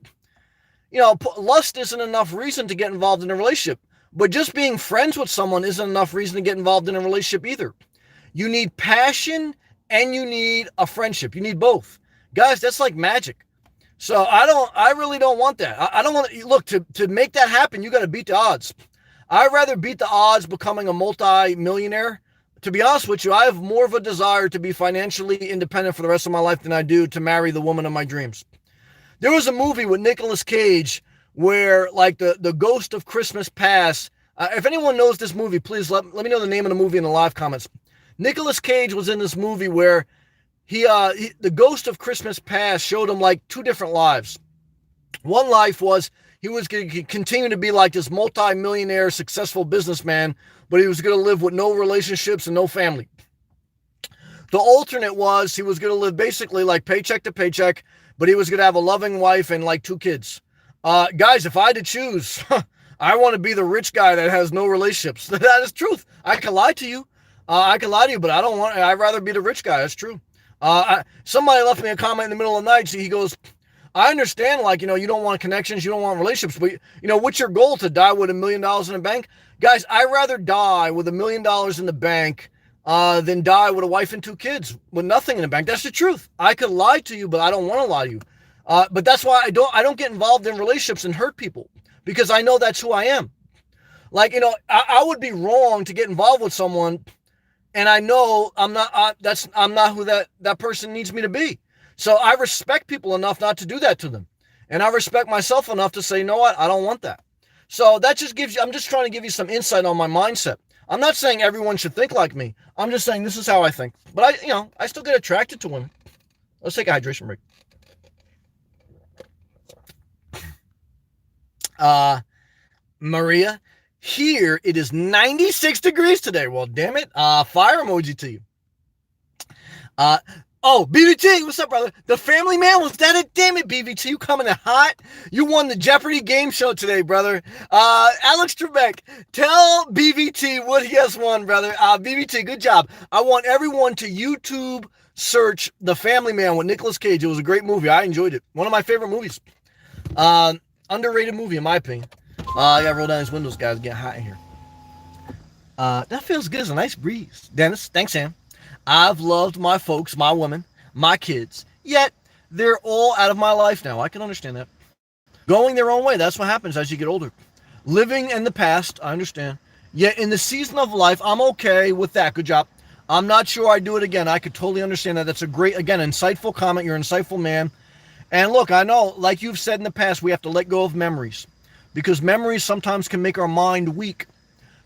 lust isn't enough reason to get involved in a relationship. But just being friends with someone isn't enough reason to get involved in a relationship either. You need passion and you need a friendship. You need both. Guys, that's like magic. So I really don't want that. I don't want to, look, to make that happen, you got to beat the odds. I'd rather beat the odds becoming a multi-millionaire. To be honest with you, I have more of a desire to be financially independent for the rest of my life than I do to marry the woman of my dreams. There was a movie with Nicolas Cage where, like, the Ghost of Christmas Past. If anyone knows this movie, please let me know the name of the movie in the live comments. Nicolas Cage was in this movie where the Ghost of Christmas Past showed him like two different lives. One life was he was going to continue to be like this multi-millionaire successful businessman, but he was going to live with no relationships and no family. The alternate was he was going to live basically like paycheck to paycheck, but he was going to have a loving wife and like two kids. Guys, if I had to choose, I want to be the rich guy that has no relationships. That is truth. I can lie to you. But I'd rather be the rich guy. That's true. Somebody left me a comment in the middle of the night. He goes, I understand, you don't want connections, you don't want relationships, but, what's your goal, to die with $1 million in the bank? Guys, I'd rather die with $1 million in the bank than die with a wife and two kids with nothing in the bank. That's the truth. I could lie to you, but I don't want to lie to you. But that's why I don't get involved in relationships and hurt people, because I know that's who I am. I would be wrong to get involved with someone, and I know I'm not who that person needs me to be. So I respect people enough not to do that to them. And I respect myself enough to say, you know what? I don't want that. So that just I'm just trying to give you some insight on my mindset. I'm not saying everyone should think like me. I'm just saying this is how I think. But I still get attracted to women. Let's take a hydration break. Maria, here it is 96 degrees today. Well, damn it. Fire emoji to you. BVT, what's up, brother? The family man, was that it? Damn it, BVT, you coming in hot? You won the Jeopardy game show today, brother. Alex Trebek, tell BVT what he has won, brother. BVT, good job. I want everyone to YouTube search The Family Man with Nicolas Cage. It was a great movie. I enjoyed it. One of my favorite movies. Underrated movie, in my opinion. I gotta roll down these windows, guys. It's getting hot in here. That feels good. It's a nice breeze. Dennis, thanks, Sam. I've loved my folks, my women, my kids, yet they're all out of my life now. I can understand that. Going their own way, that's what happens as you get older. Living in the past, I understand. Yet in the season of life, I'm okay with that. Good job. I'm not sure I'd do it again. I could totally understand that. That's a great, again, insightful comment. You're an insightful man. And look, I know, like you've said in the past, we have to let go of memories, because memories sometimes can make our mind weak.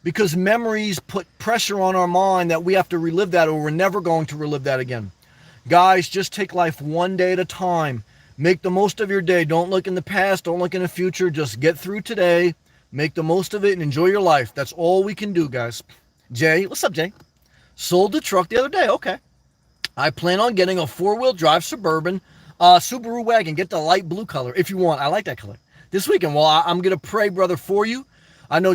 Because memories put pressure on our mind that we have to relive that, or we're never going to relive that again. Guys, just take life one day at a time. Make the most of your day. Don't look in the past. Don't look in the future. Just get through today. Make the most of it and enjoy your life. That's all we can do, guys. Jay, what's up, Jay? Sold the truck the other day. Okay. I plan on getting a 4-wheel drive Suburban Subaru wagon. Get the light blue color if you want. I like that color. This weekend, well, I'm going to pray, brother, for you. I know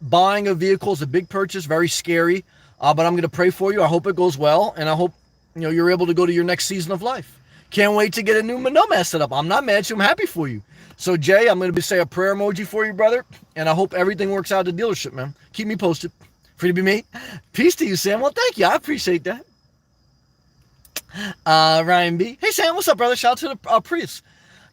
buying a vehicle is a big purchase, very scary. But I'm going to pray for you. I hope it goes well, and I hope you're able to go to your next season of life. Can't wait to get a new Nomad set up. I'm not mad, so I'm happy for you. So Jay, I'm going to say a prayer emoji for you, brother, and I hope everything works out at the dealership, man. Keep me posted. Free to be me. Peace to you, Sam. Well, thank you. I appreciate that. Ryan B. Hey, Sam, what's up, brother? Shout out to the Prius.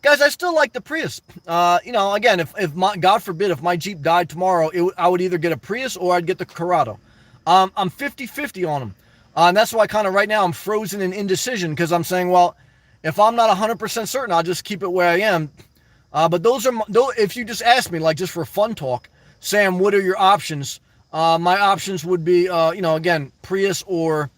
Guys, I still like the Prius. Again, if God forbid, if my Jeep died tomorrow, I would either get a Prius or I'd get the Corrado. I'm 50-50 on them. And that's why kind of right now I'm frozen in indecision because I'm saying, well, if I'm not 100% certain, I'll just keep it where I am. But if you just ask me, like just for fun talk, Sam, what are your options? My options would be, again, Prius or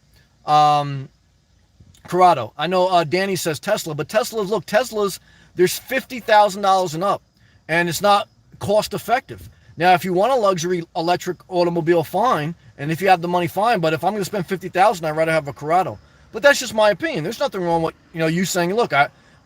Corrado. I know Danny says Tesla, but Teslas, there's $50,000 and up, and it's not cost effective. Now, if you want a luxury electric automobile, fine, and if you have the money, fine. But if I'm going to spend $50,000, I'd rather have a Corrado. But that's just my opinion. There's nothing wrong with you saying, look,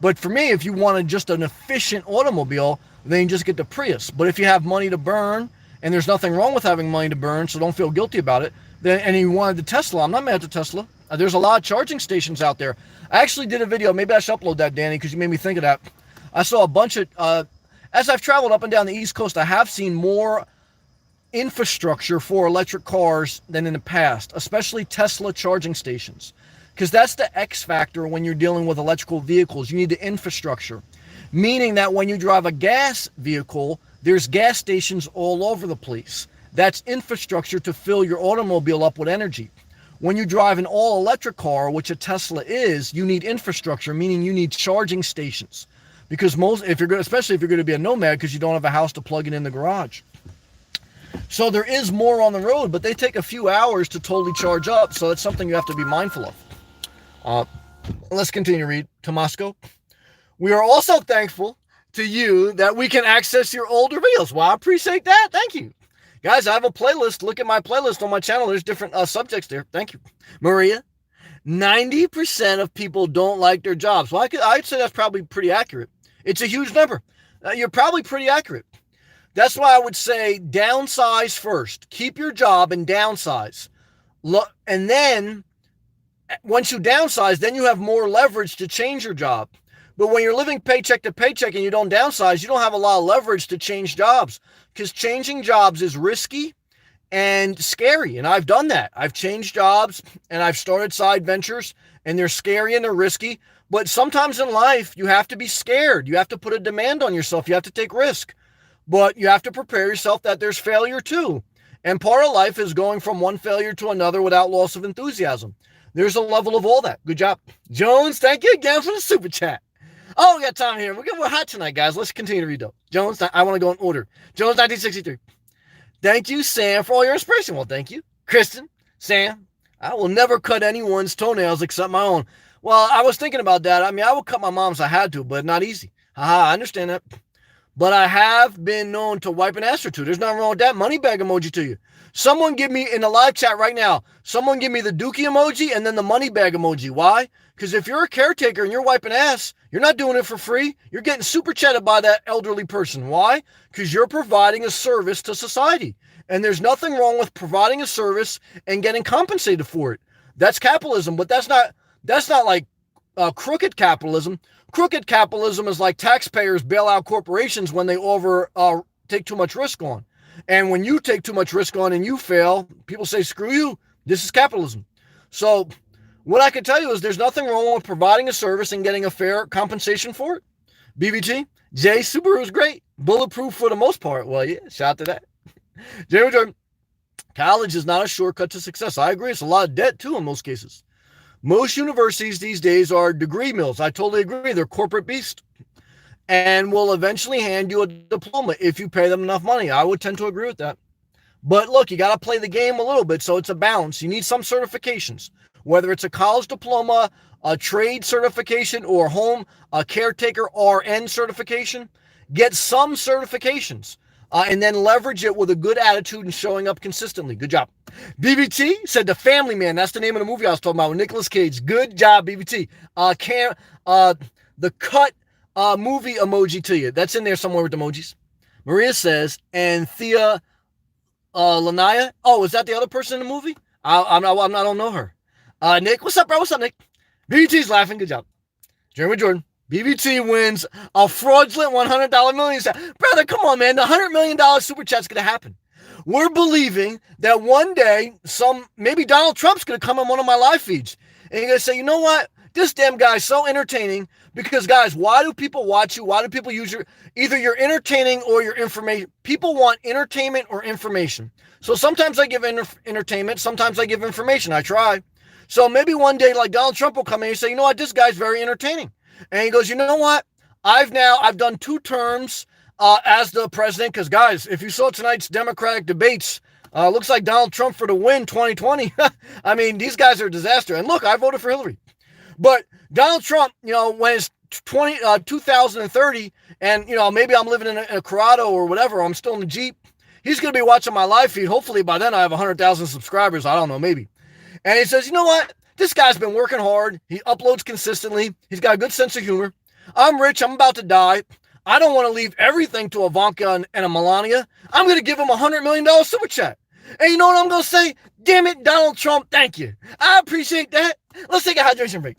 but for me, if you wanted just an efficient automobile, then you just get the Prius. But if you have money to burn, and there's nothing wrong with having money to burn, so don't feel guilty about it, and you wanted the Tesla, I'm not mad at the Tesla. There's a lot of charging stations out there. I actually did a video. Maybe I should upload that, Danny, because you made me think of that. I saw a bunch of, as I've traveled up and down the East Coast, I have seen more infrastructure for electric cars than in the past, especially Tesla charging stations. Because that's the X factor when you're dealing with electrical vehicles. You need the infrastructure. Meaning that when you drive a gas vehicle, there's gas stations all over the place. That's infrastructure to fill your automobile up with energy. When you drive an all-electric car, which a Tesla is, you need infrastructure, meaning you need charging stations. Because especially if you're going to be a nomad, because you don't have a house to plug it in the garage. So there is more on the road, but they take a few hours to totally charge up. So that's something you have to be mindful of. Let's continue to read. Tomasco. We are also thankful to you that we can access your older videos. Well, I appreciate that. Thank you. Guys, I have a playlist. Look at my playlist on my channel. There's different subjects there. Thank you. Maria, 90% of people don't like their jobs. Well, I'd say that's probably pretty accurate. It's a huge number. You're probably pretty accurate. That's why I would say downsize first. Keep your job and downsize. And then once you downsize, then you have more leverage to change your job. But when you're living paycheck to paycheck and you don't downsize, you don't have a lot of leverage to change jobs because changing jobs is risky and scary. And I've done that. I've changed jobs and I've started side ventures and they're scary and they're risky. But sometimes in life, you have to be scared. You have to put a demand on yourself. You have to take risk. But you have to prepare yourself that there's failure too. And part of life is going from one failure to another without loss of enthusiasm. There's a level of all that. Good job. Jones, thank you again for the super chat. Oh, we got time here. We're hot tonight, guys. Let's continue to read, though. Jones, I want to go in order. Jones, 1963. Thank you, Sam, for all your inspiration. Well, thank you. Kristen, Sam, I will never cut anyone's toenails except my own. Well, I was thinking about that. I mean, I would cut my mom's if I had to, but not easy. Haha, I understand that. But I have been known to wipe an ass or two. There's nothing wrong with that. Money bag emoji to you. Someone give me, in the live chat right now, someone give me the dookie emoji and then the money bag emoji. Why? Because if you're a caretaker and you're wiping ass, you're not doing it for free. You're getting super chatted by that elderly person. Why? Because you're providing a service to society. And there's nothing wrong with providing a service and getting compensated for it. That's capitalism, but that's not like crooked capitalism. Crooked capitalism is like taxpayers bail out corporations when they take too much risk on. And when you take too much risk on and you fail, people say, screw you. This is capitalism. So what I can tell you is there's nothing wrong with providing a service and getting a fair compensation for it. BBT, Jay, Subaru is great. Bulletproof for the most part. Well, yeah, shout out to that. Jay Jordan, college is not a shortcut to success. I agree. It's a lot of debt, too, in most cases. Most universities these days are degree mills. I totally agree. They're corporate beasts and will eventually hand you a diploma if you pay them enough money. I would tend to agree with that. But look, you got to play the game a little bit, so it's a balance. You need some certifications, whether it's a college diploma, a trade certification, or a caretaker RN certification. Get some certifications and then leverage it with a good attitude and showing up consistently. Good job. BBT said The Family Man. That's the name of the movie I was talking about with Nicolas Cage. Good job, BBT. The cut movie emoji to you. That's in there somewhere with emojis. Maria says, and Thea Lanaya. Oh, is that the other person in the movie? I don't know her. Nick, what's up, bro? What's up, Nick? BBT's laughing. Good job. Jeremy Jordan. BBT wins a fraudulent $100 million. Brother, come on, man. The $100 million super chat's going to happen. We're believing that one day, maybe Donald Trump's going to come on one of my live feeds. And you're going to say, you know what? This damn guy's so entertaining. Because, guys, why do people watch you? Why do people use either your entertaining or your information? People want entertainment or information. So sometimes I give entertainment. Sometimes I give information. I try. So maybe one day, like Donald Trump will come in and say, you know what? This guy's very entertaining. And he goes, you know what? I've done 2 terms as the president. Because, guys, if you saw tonight's Democratic debates, looks like Donald Trump for the win 2020. I mean, these guys are a disaster. And look, I voted for Hillary. But Donald Trump, when it's 2030, and, maybe I'm living in a Corrado or whatever, or I'm still in the Jeep, he's going to be watching my live feed. Hopefully by then I have 100,000 subscribers. I don't know, maybe. And he says, you know what? This guy's been working hard. He uploads consistently. He's got a good sense of humor. I'm rich. I'm about to die. I don't want to leave everything to Ivanka and a Melania. I'm going to give him $100 million super chat. And you know what I'm going to say? Damn it, Donald Trump, thank you. I appreciate that. Let's take a hydration break.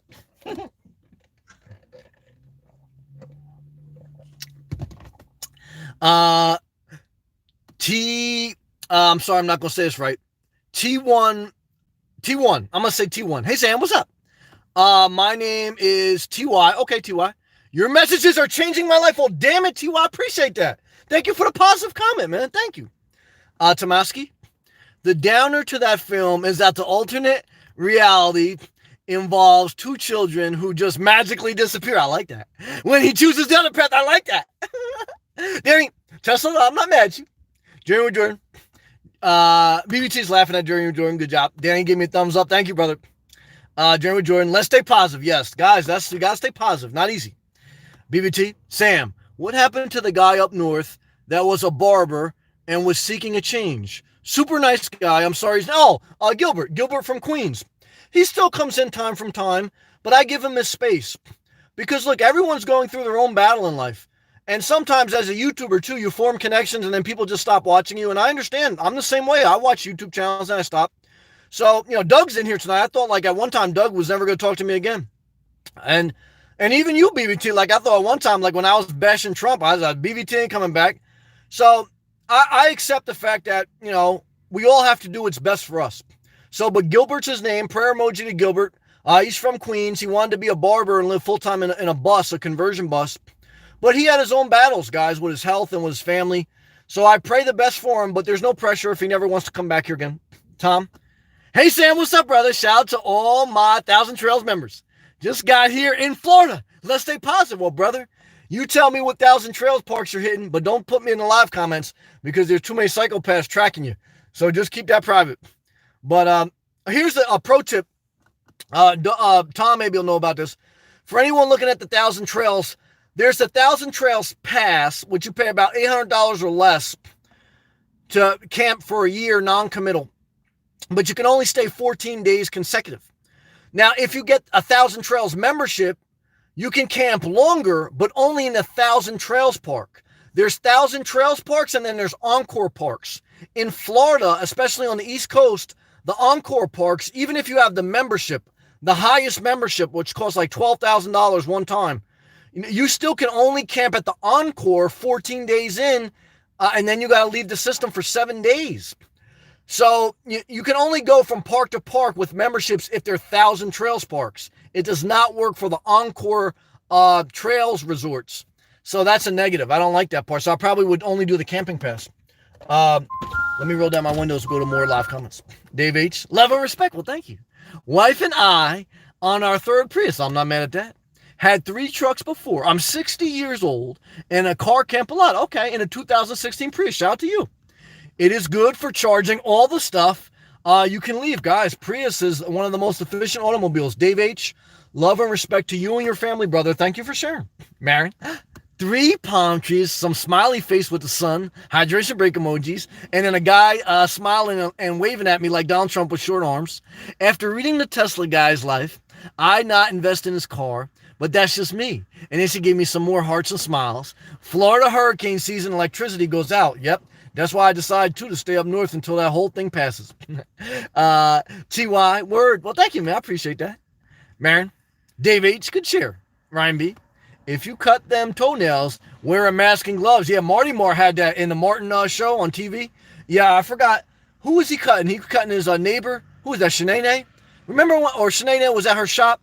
I'm sorry, I'm not going to say this right. T1. I'm going to say T1. Hey, Sam, what's up? My name is TY. Okay, TY. Your messages are changing my life. Well, damn it, TY. I appreciate that. Thank you for the positive comment, man. Thank you. Tomaski. The downer to that film is that the alternate reality involves 2 children who just magically disappear. I like that. When he chooses the other path, I like that. Danny, Tesla, I'm not mad at you. Jeremy Jordan. BBT's laughing at Jeremy Jordan. Good job. Danny gave me a thumbs up. Thank you, brother. Jeremy Jordan, let's stay positive. Yes, guys, you got to stay positive. Not easy. BBT, Sam, what happened to the guy up north that was a barber and was seeking a change? Super nice guy. I'm sorry. Gilbert from Queens. He still comes in time from time, but I give him his space. Because, look, everyone's going through their own battle in life. And sometimes as a YouTuber, too, you form connections and then people just stop watching you. And I understand. I'm the same way. I watch YouTube channels and I stop. So, Doug's in here tonight. I thought, at one time, Doug was never going to talk to me again. And even you, BBT, I thought at one time, when I was bashing Trump, I was like, BBT ain't coming back. So I accept the fact that, we all have to do what's best for us. So, but Gilbert's his name. Prayer emoji to Gilbert. He's from Queens. He wanted to be a barber and live full-time in a bus, a conversion bus. But he had his own battles, guys, with his health and with his family. So I pray the best for him, but there's no pressure if he never wants to come back here again. Tom? Hey, Sam, what's up, brother? Shout out to all my Thousand Trails members. Just got here in Florida. Let's stay positive. Well, brother, you tell me what Thousand Trails parks you're hitting, but don't put me in the live comments because there's too many psychopaths tracking you. So just keep that private. But here's a pro tip. Tom maybe will know about this. For anyone looking at the Thousand Trails, there's the Thousand Trails Pass, which you pay about $800 or less to camp for a year non-committal. But you can only stay 14 days consecutive. Now, if you get a Thousand Trails membership, you can camp longer, but only in the Thousand Trails Park. There's Thousand Trails Parks, and then there's Encore Parks. In Florida, especially on the East Coast, the Encore Parks, even if you have the membership, the highest membership, which costs like $12,000 one time, you still can only camp at the Encore 14 days in, and then you got to leave the system for 7 days. So you can only go from park to park with memberships if they're Thousand Trails parks. It does not work for the Encore Trails resorts. So that's a negative. I don't like that part. So I probably would only do the camping pass. Let me roll down my windows and go to more live comments. Dave H. Love and respect. Well, thank you. Wife and I, on our 3rd Prius, I'm not mad at that, had 3 trucks before. I'm 60 years old and a car camp a lot. Okay, in a 2016 Prius. Shout out to you. It is good for charging all the stuff you can leave. Guys, Prius is one of the most efficient automobiles. Dave H., love and respect to you and your family, brother. Thank you for sharing. Marion, 3 palm trees, some smiley face with the sun, hydration break emojis, and then a guy smiling and waving at me like Donald Trump with short arms. After reading the Tesla guy's life, I not invest in his car, but that's just me. And then she gave me some more hearts and smiles. Florida hurricane season, electricity goes out. Yep. That's why I decided to stay up north until that whole thing passes. TY, word. Well, thank you, man. I appreciate that. Marin, Dave H, good share. Ryan B, if you cut them toenails, wear a mask and gloves. Yeah, Marty Moore had that in the Martin show on TV. Yeah, I forgot. Who was he cutting? He was cutting his neighbor. Who was that, Shanae? Remember when, or Shanae was at her shop?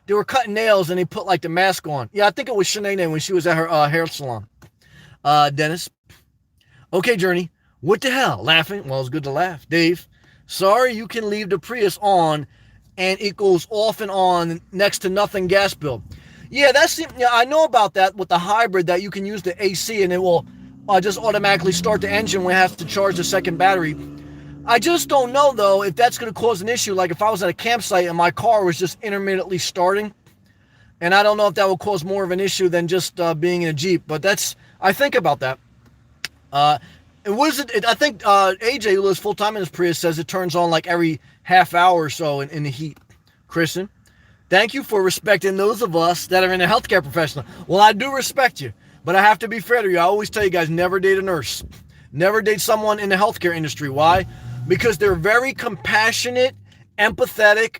They were cutting nails and he put like the mask on. Yeah, I think it was Shanae when she was at her hair salon. Dennis. Okay, Journey. What the hell? Laughing? Well, it's good to laugh. Dave. Sorry you can leave the Prius on and it goes off and on next to nothing gas bill. Yeah, I know about that with the hybrid, that you can use the AC and it will just automatically start the engine when it has to charge the second battery. I just don't know, though, if that's going to cause an issue. Like if I was at a campsite and my car was just intermittently starting, and I don't know if that will cause more of an issue than just being in a Jeep. But I think about that. I think AJ, who lives full-time in his Prius, says it turns on like every half hour or so in the heat. Kristen, thank you for respecting those of us that are in the healthcare professional. Well, I do respect you, but I have to be fair to you. I always tell you guys, never date a nurse. Never date someone in the healthcare industry. Why? Because they're very compassionate, empathetic,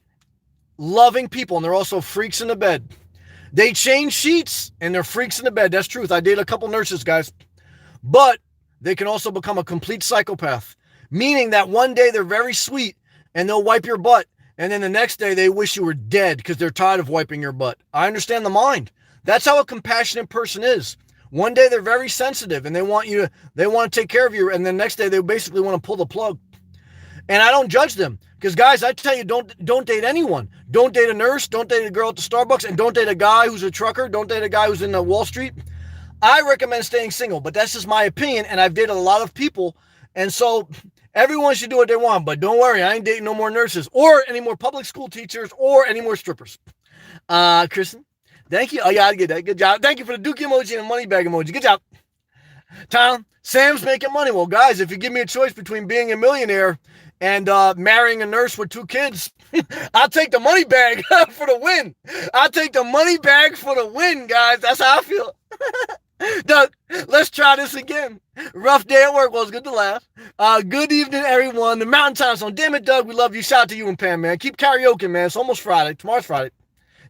loving people, and they're also freaks in the bed. They change sheets, and they're freaks in the bed. That's truth. I dated a couple nurses, guys. But they can also become a complete psychopath, meaning that one day they're very sweet, and they'll wipe your butt, and then the next day they wish you were dead because they're tired of wiping your butt. I understand the mind. That's how a compassionate person is. One day they're very sensitive, and they want to take care of you, and the next day they basically want to pull the plug. And I don't judge them because, guys, I tell you, don't date anyone. Don't date a nurse. Don't date a girl at the Starbucks. And don't date a guy who's a trucker. Don't date a guy who's in Wall Street. I recommend staying single, but that's just my opinion. And I've dated a lot of people. And so everyone should do what they want. But don't worry, I ain't dating no more nurses or any more public school teachers or any more strippers. Kristen, thank you. Oh, yeah, I get that. Good job. Thank you for the Dookie emoji and the money bag emoji. Good job. Tom, Sam's making money. Well, guys, if you give me a choice between being a millionaire and marrying a nurse with 2 kids, I'll take the money bag for the win. I'll take the money bag for the win, guys. That's how I feel. Doug, let's try this again. Rough day at work. Well, it's good to laugh. Good evening, everyone. The Mountain Time Zone. Damn it, Doug. We love you. Shout out to you and Pam, man. Keep karaoke, man. It's almost Friday. Tomorrow's Friday.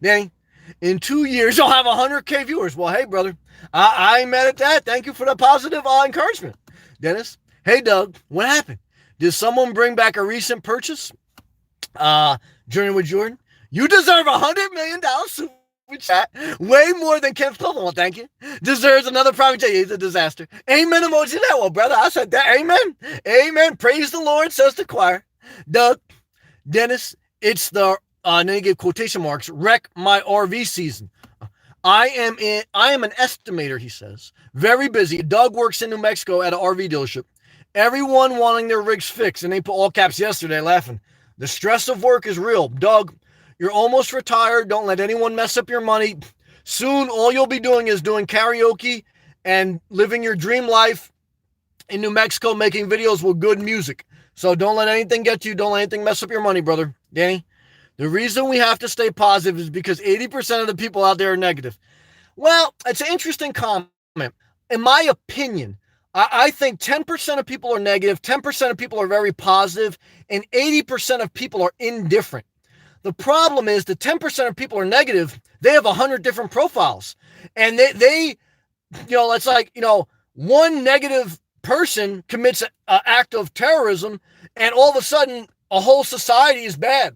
Danny, in 2 years, you'll have 100K viewers. Well, hey, brother. I ain't mad at that. Thank you for the positive encouragement. Dennis, hey, Doug. What happened? Did someone bring back a recent purchase? Journey with Jordan. You deserve $100 million super chat. Way more than Kemp's Clothing. Well, thank you. Deserves another private jet. He's a disaster. Amen emoji that. Well, brother, I said that. Amen. Amen. Praise the Lord, says the choir. Doug, Dennis, it's the, then he gave quotation marks, wreck my RV season. I am an estimator, he says. Very busy. Doug works in New Mexico at an RV dealership. Everyone wanting their rigs fixed, and they put all caps yesterday laughing. The stress of work is real. Doug, you're almost retired. Don't let anyone mess up your money. Soon, all you'll be doing is doing karaoke and living your dream life in New Mexico, making videos with good music. So don't let anything get to you. Don't let anything mess up your money, brother. Danny, the reason we have to stay positive is because 80% of the people out there are negative. Well, it's an interesting comment. In my opinion, I think 10% of people are negative, 10% of people are very positive, and 80% of people are indifferent. The problem is the 10% of people are negative. They have 100 different profiles. And they it's like, one negative person commits an act of terrorism, and all of a sudden a whole society is bad.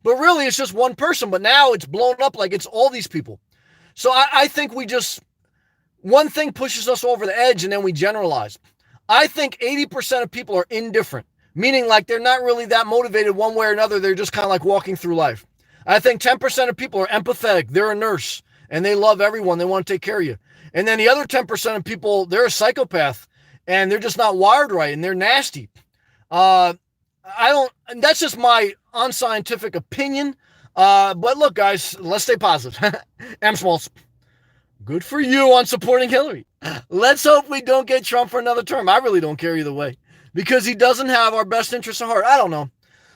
But really, it's just one person. But now it's blown up like it's all these people. So I think one thing pushes us over the edge and then we generalize. I think 80% of people are indifferent, meaning like they're not really that motivated one way or another. They're just kind of like walking through life. I think 10% of people are empathetic. They're a nurse and they love everyone. They want to take care of you. And then the other 10% of people, they're a psychopath and they're just not wired right and they're nasty. That's just my unscientific opinion. But look, guys, let's stay positive. M. Smalls. Good for you on supporting Hillary. Let's hope we don't get Trump for another term. I really don't care either way because he doesn't have our best interests at heart. I don't know.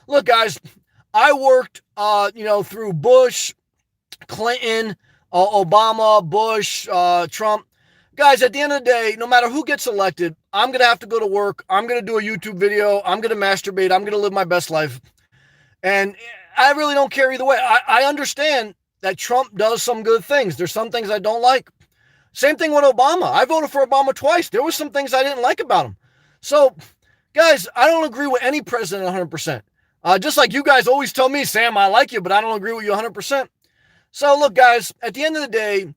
Look, guys, I worked, through Bush, Clinton, Obama, Bush, Trump. guys, at the end of the day, no matter who gets elected, I'm going to have to go to work. I'm going to do a YouTube video. I'm going to masturbate. I'm going to live my best life. And I really don't care either way. I understand that Trump does some good things. There's some things I don't like. Same thing with Obama. I voted for Obama twice. There were some things I didn't like about him. So, guys, I don't agree with any president 100%. Just like you guys always tell me, Sam, I like you, but I don't agree with you 100%. So, look, guys, at the end of the day,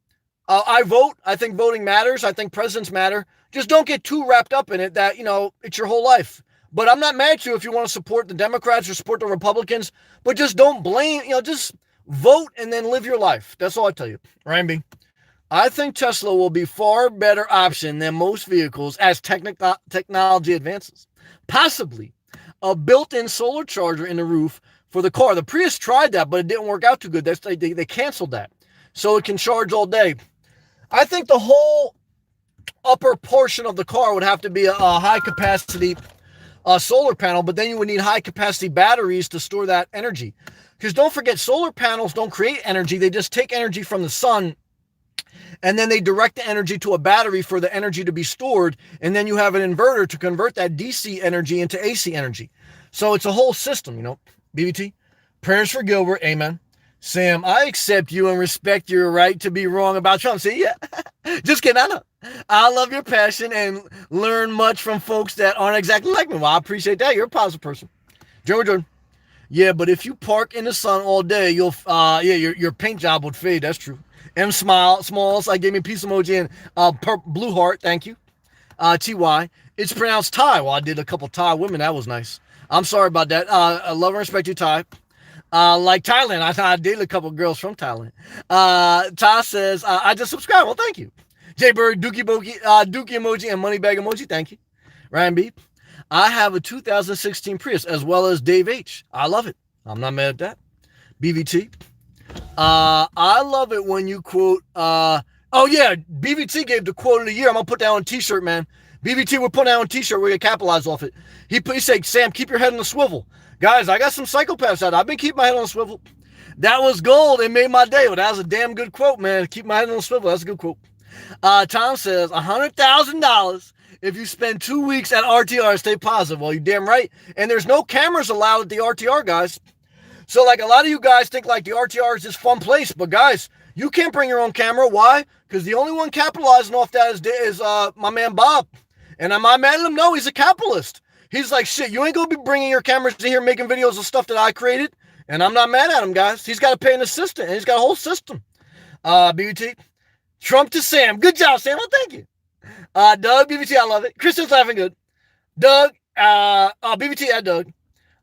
I vote. I think voting matters. I think presidents matter. Just don't get too wrapped up in it that, it's your whole life. But I'm not mad at you if you want to support the Democrats or support the Republicans, but just don't blame, just vote and then live your life. That's all I tell you. Ryan B. I think Tesla will be far better option than most vehicles as technology advances. Possibly a built-in solar charger in the roof for the car. The Prius tried that, but it didn't work out too good. They canceled that. So it can charge all day. I think the whole upper portion of the car would have to be a high-capacity solar panel, but then you would need high-capacity batteries to store that energy. Because don't forget, solar panels don't create energy. They just take energy from the sun, and then they direct the energy to a battery for the energy to be stored, and then you have an inverter to convert that DC energy into AC energy. So it's a whole system, BBT. Prayers for Gilbert, amen. Sam, I accept you and respect your right to be wrong about Trump. See, yeah. Just kidding, I know. I love your passion and learn much from folks that aren't exactly like me. Well, I appreciate that. You're a positive person. Jordan. Yeah, but if you park in the sun all day, you'll, your paint job would fade. That's true. M Smalls, I gave me a peace emoji and blue heart. Thank you. TY. It's pronounced Thai. Well, I did a couple Thai women. That was nice. I'm sorry about that. I love and respect you, Thai. Like Thailand. I dated a couple girls from Thailand. Ty says, I just subscribed. Well, thank you. J Bird, Dookie emoji, and Moneybag emoji. Thank you. Ryan B. I have a 2016 Prius as well as Dave H. I love it. I'm not mad at that. BVT. I love it when you quote, BVT gave the quote of the year. I'm going to put that on a t-shirt, man. BVT, we're putting that on a t-shirt. We're going to capitalize off it. He said, Sam, keep your head on the swivel. Guys, I got some psychopaths out. I've been keeping my head on the swivel. That was gold. It made my day. Well, that was a damn good quote, man. Keep my head on the swivel. That's a good quote. Tom says, $100,000 if you spend 2 weeks at RTR. Stay positive. Well, you're damn right. And there's no cameras allowed at the RTR, guys. So, like, a lot of you guys think, like, the RTR is this fun place. But, guys, you can't bring your own camera. Why? Because the only one capitalizing off that is my man Bob. And am I mad at him? No, he's a capitalist. He's like, shit, you ain't going to be bringing your cameras in here making videos of stuff that I created. And I'm not mad at him, guys. He's got to pay an assistant, and he's got a whole system. BBT. Trump to Sam. Good job, Sam. Well, thank you. Doug, BBT, I love it. Christian's laughing good. Doug, BBT at Doug.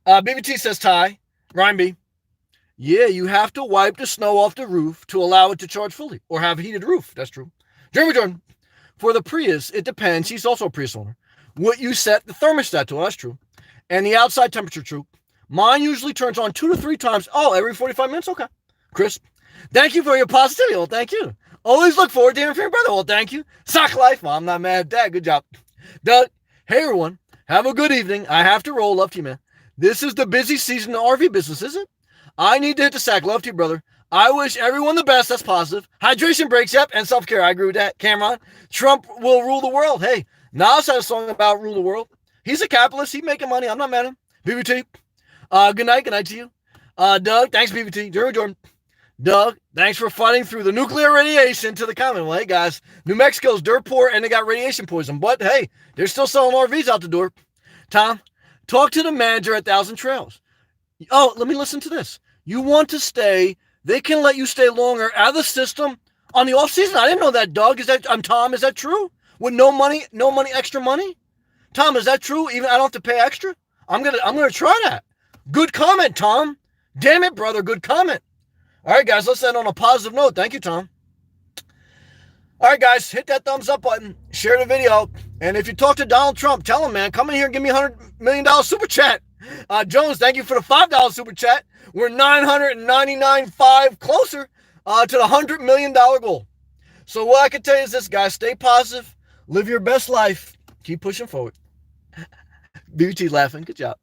BBT says Ty. Ryan B. Yeah, you have to wipe the snow off the roof to allow it to charge fully, or have a heated roof. That's true. Jeremy Jordan. For the Prius, it depends. He's also a Prius owner. What you set the thermostat to, well, that's true. And the outside temperature, true. Mine usually turns on 2 to 3 times. Oh, every 45 minutes? Okay. Chris, thank you for your positivity. Well, thank you. Always look forward to hearing from your brother. Well, thank you. Sock life. Well, I'm not mad at that. Good job. Doug, hey, everyone. Have a good evening. I have to roll. Love to you, man. This is the busy season in the RV business, isn't it? I need to hit the sack. Love to you, brother. I wish everyone the best. That's positive. Hydration breaks, yep, and self-care. I agree with that. Cameron, Trump will rule the world. Hey, Nas had a song about rule the world. He's a capitalist. He's making money. I'm not mad at him. BBT. Good night. Good night to you. Doug, thanks, BBT. Jeremy Jordan. Doug, thanks for fighting through the nuclear radiation to the comment. Well, hey, guys, New Mexico's dirt poor and they got radiation poison. But, hey, they're still selling RVs out the door. Tom, talk to the manager at Thousand Trails. Oh, let me listen to this. You want to stay, they can let you stay longer out of the system on the off season. I didn't know that, Doug. I'm Tom, is that true? With no money, extra money? Tom, is that true? Even I don't have to pay extra? I'm gonna try that. Good comment, Tom. Damn it, brother. Good comment. All right, guys, let's end on a positive note. Thank you, Tom. All right, guys, hit that thumbs up button. Share the video. And if you talk to Donald Trump, tell him, man, come in here and give me $100 million super chat. Jones, thank you for the $5 super chat. We're 999.5 closer to the $100 million goal. So what I can tell you is this, guys, stay positive. Live your best life. Keep pushing forward. BT laughing. Good job.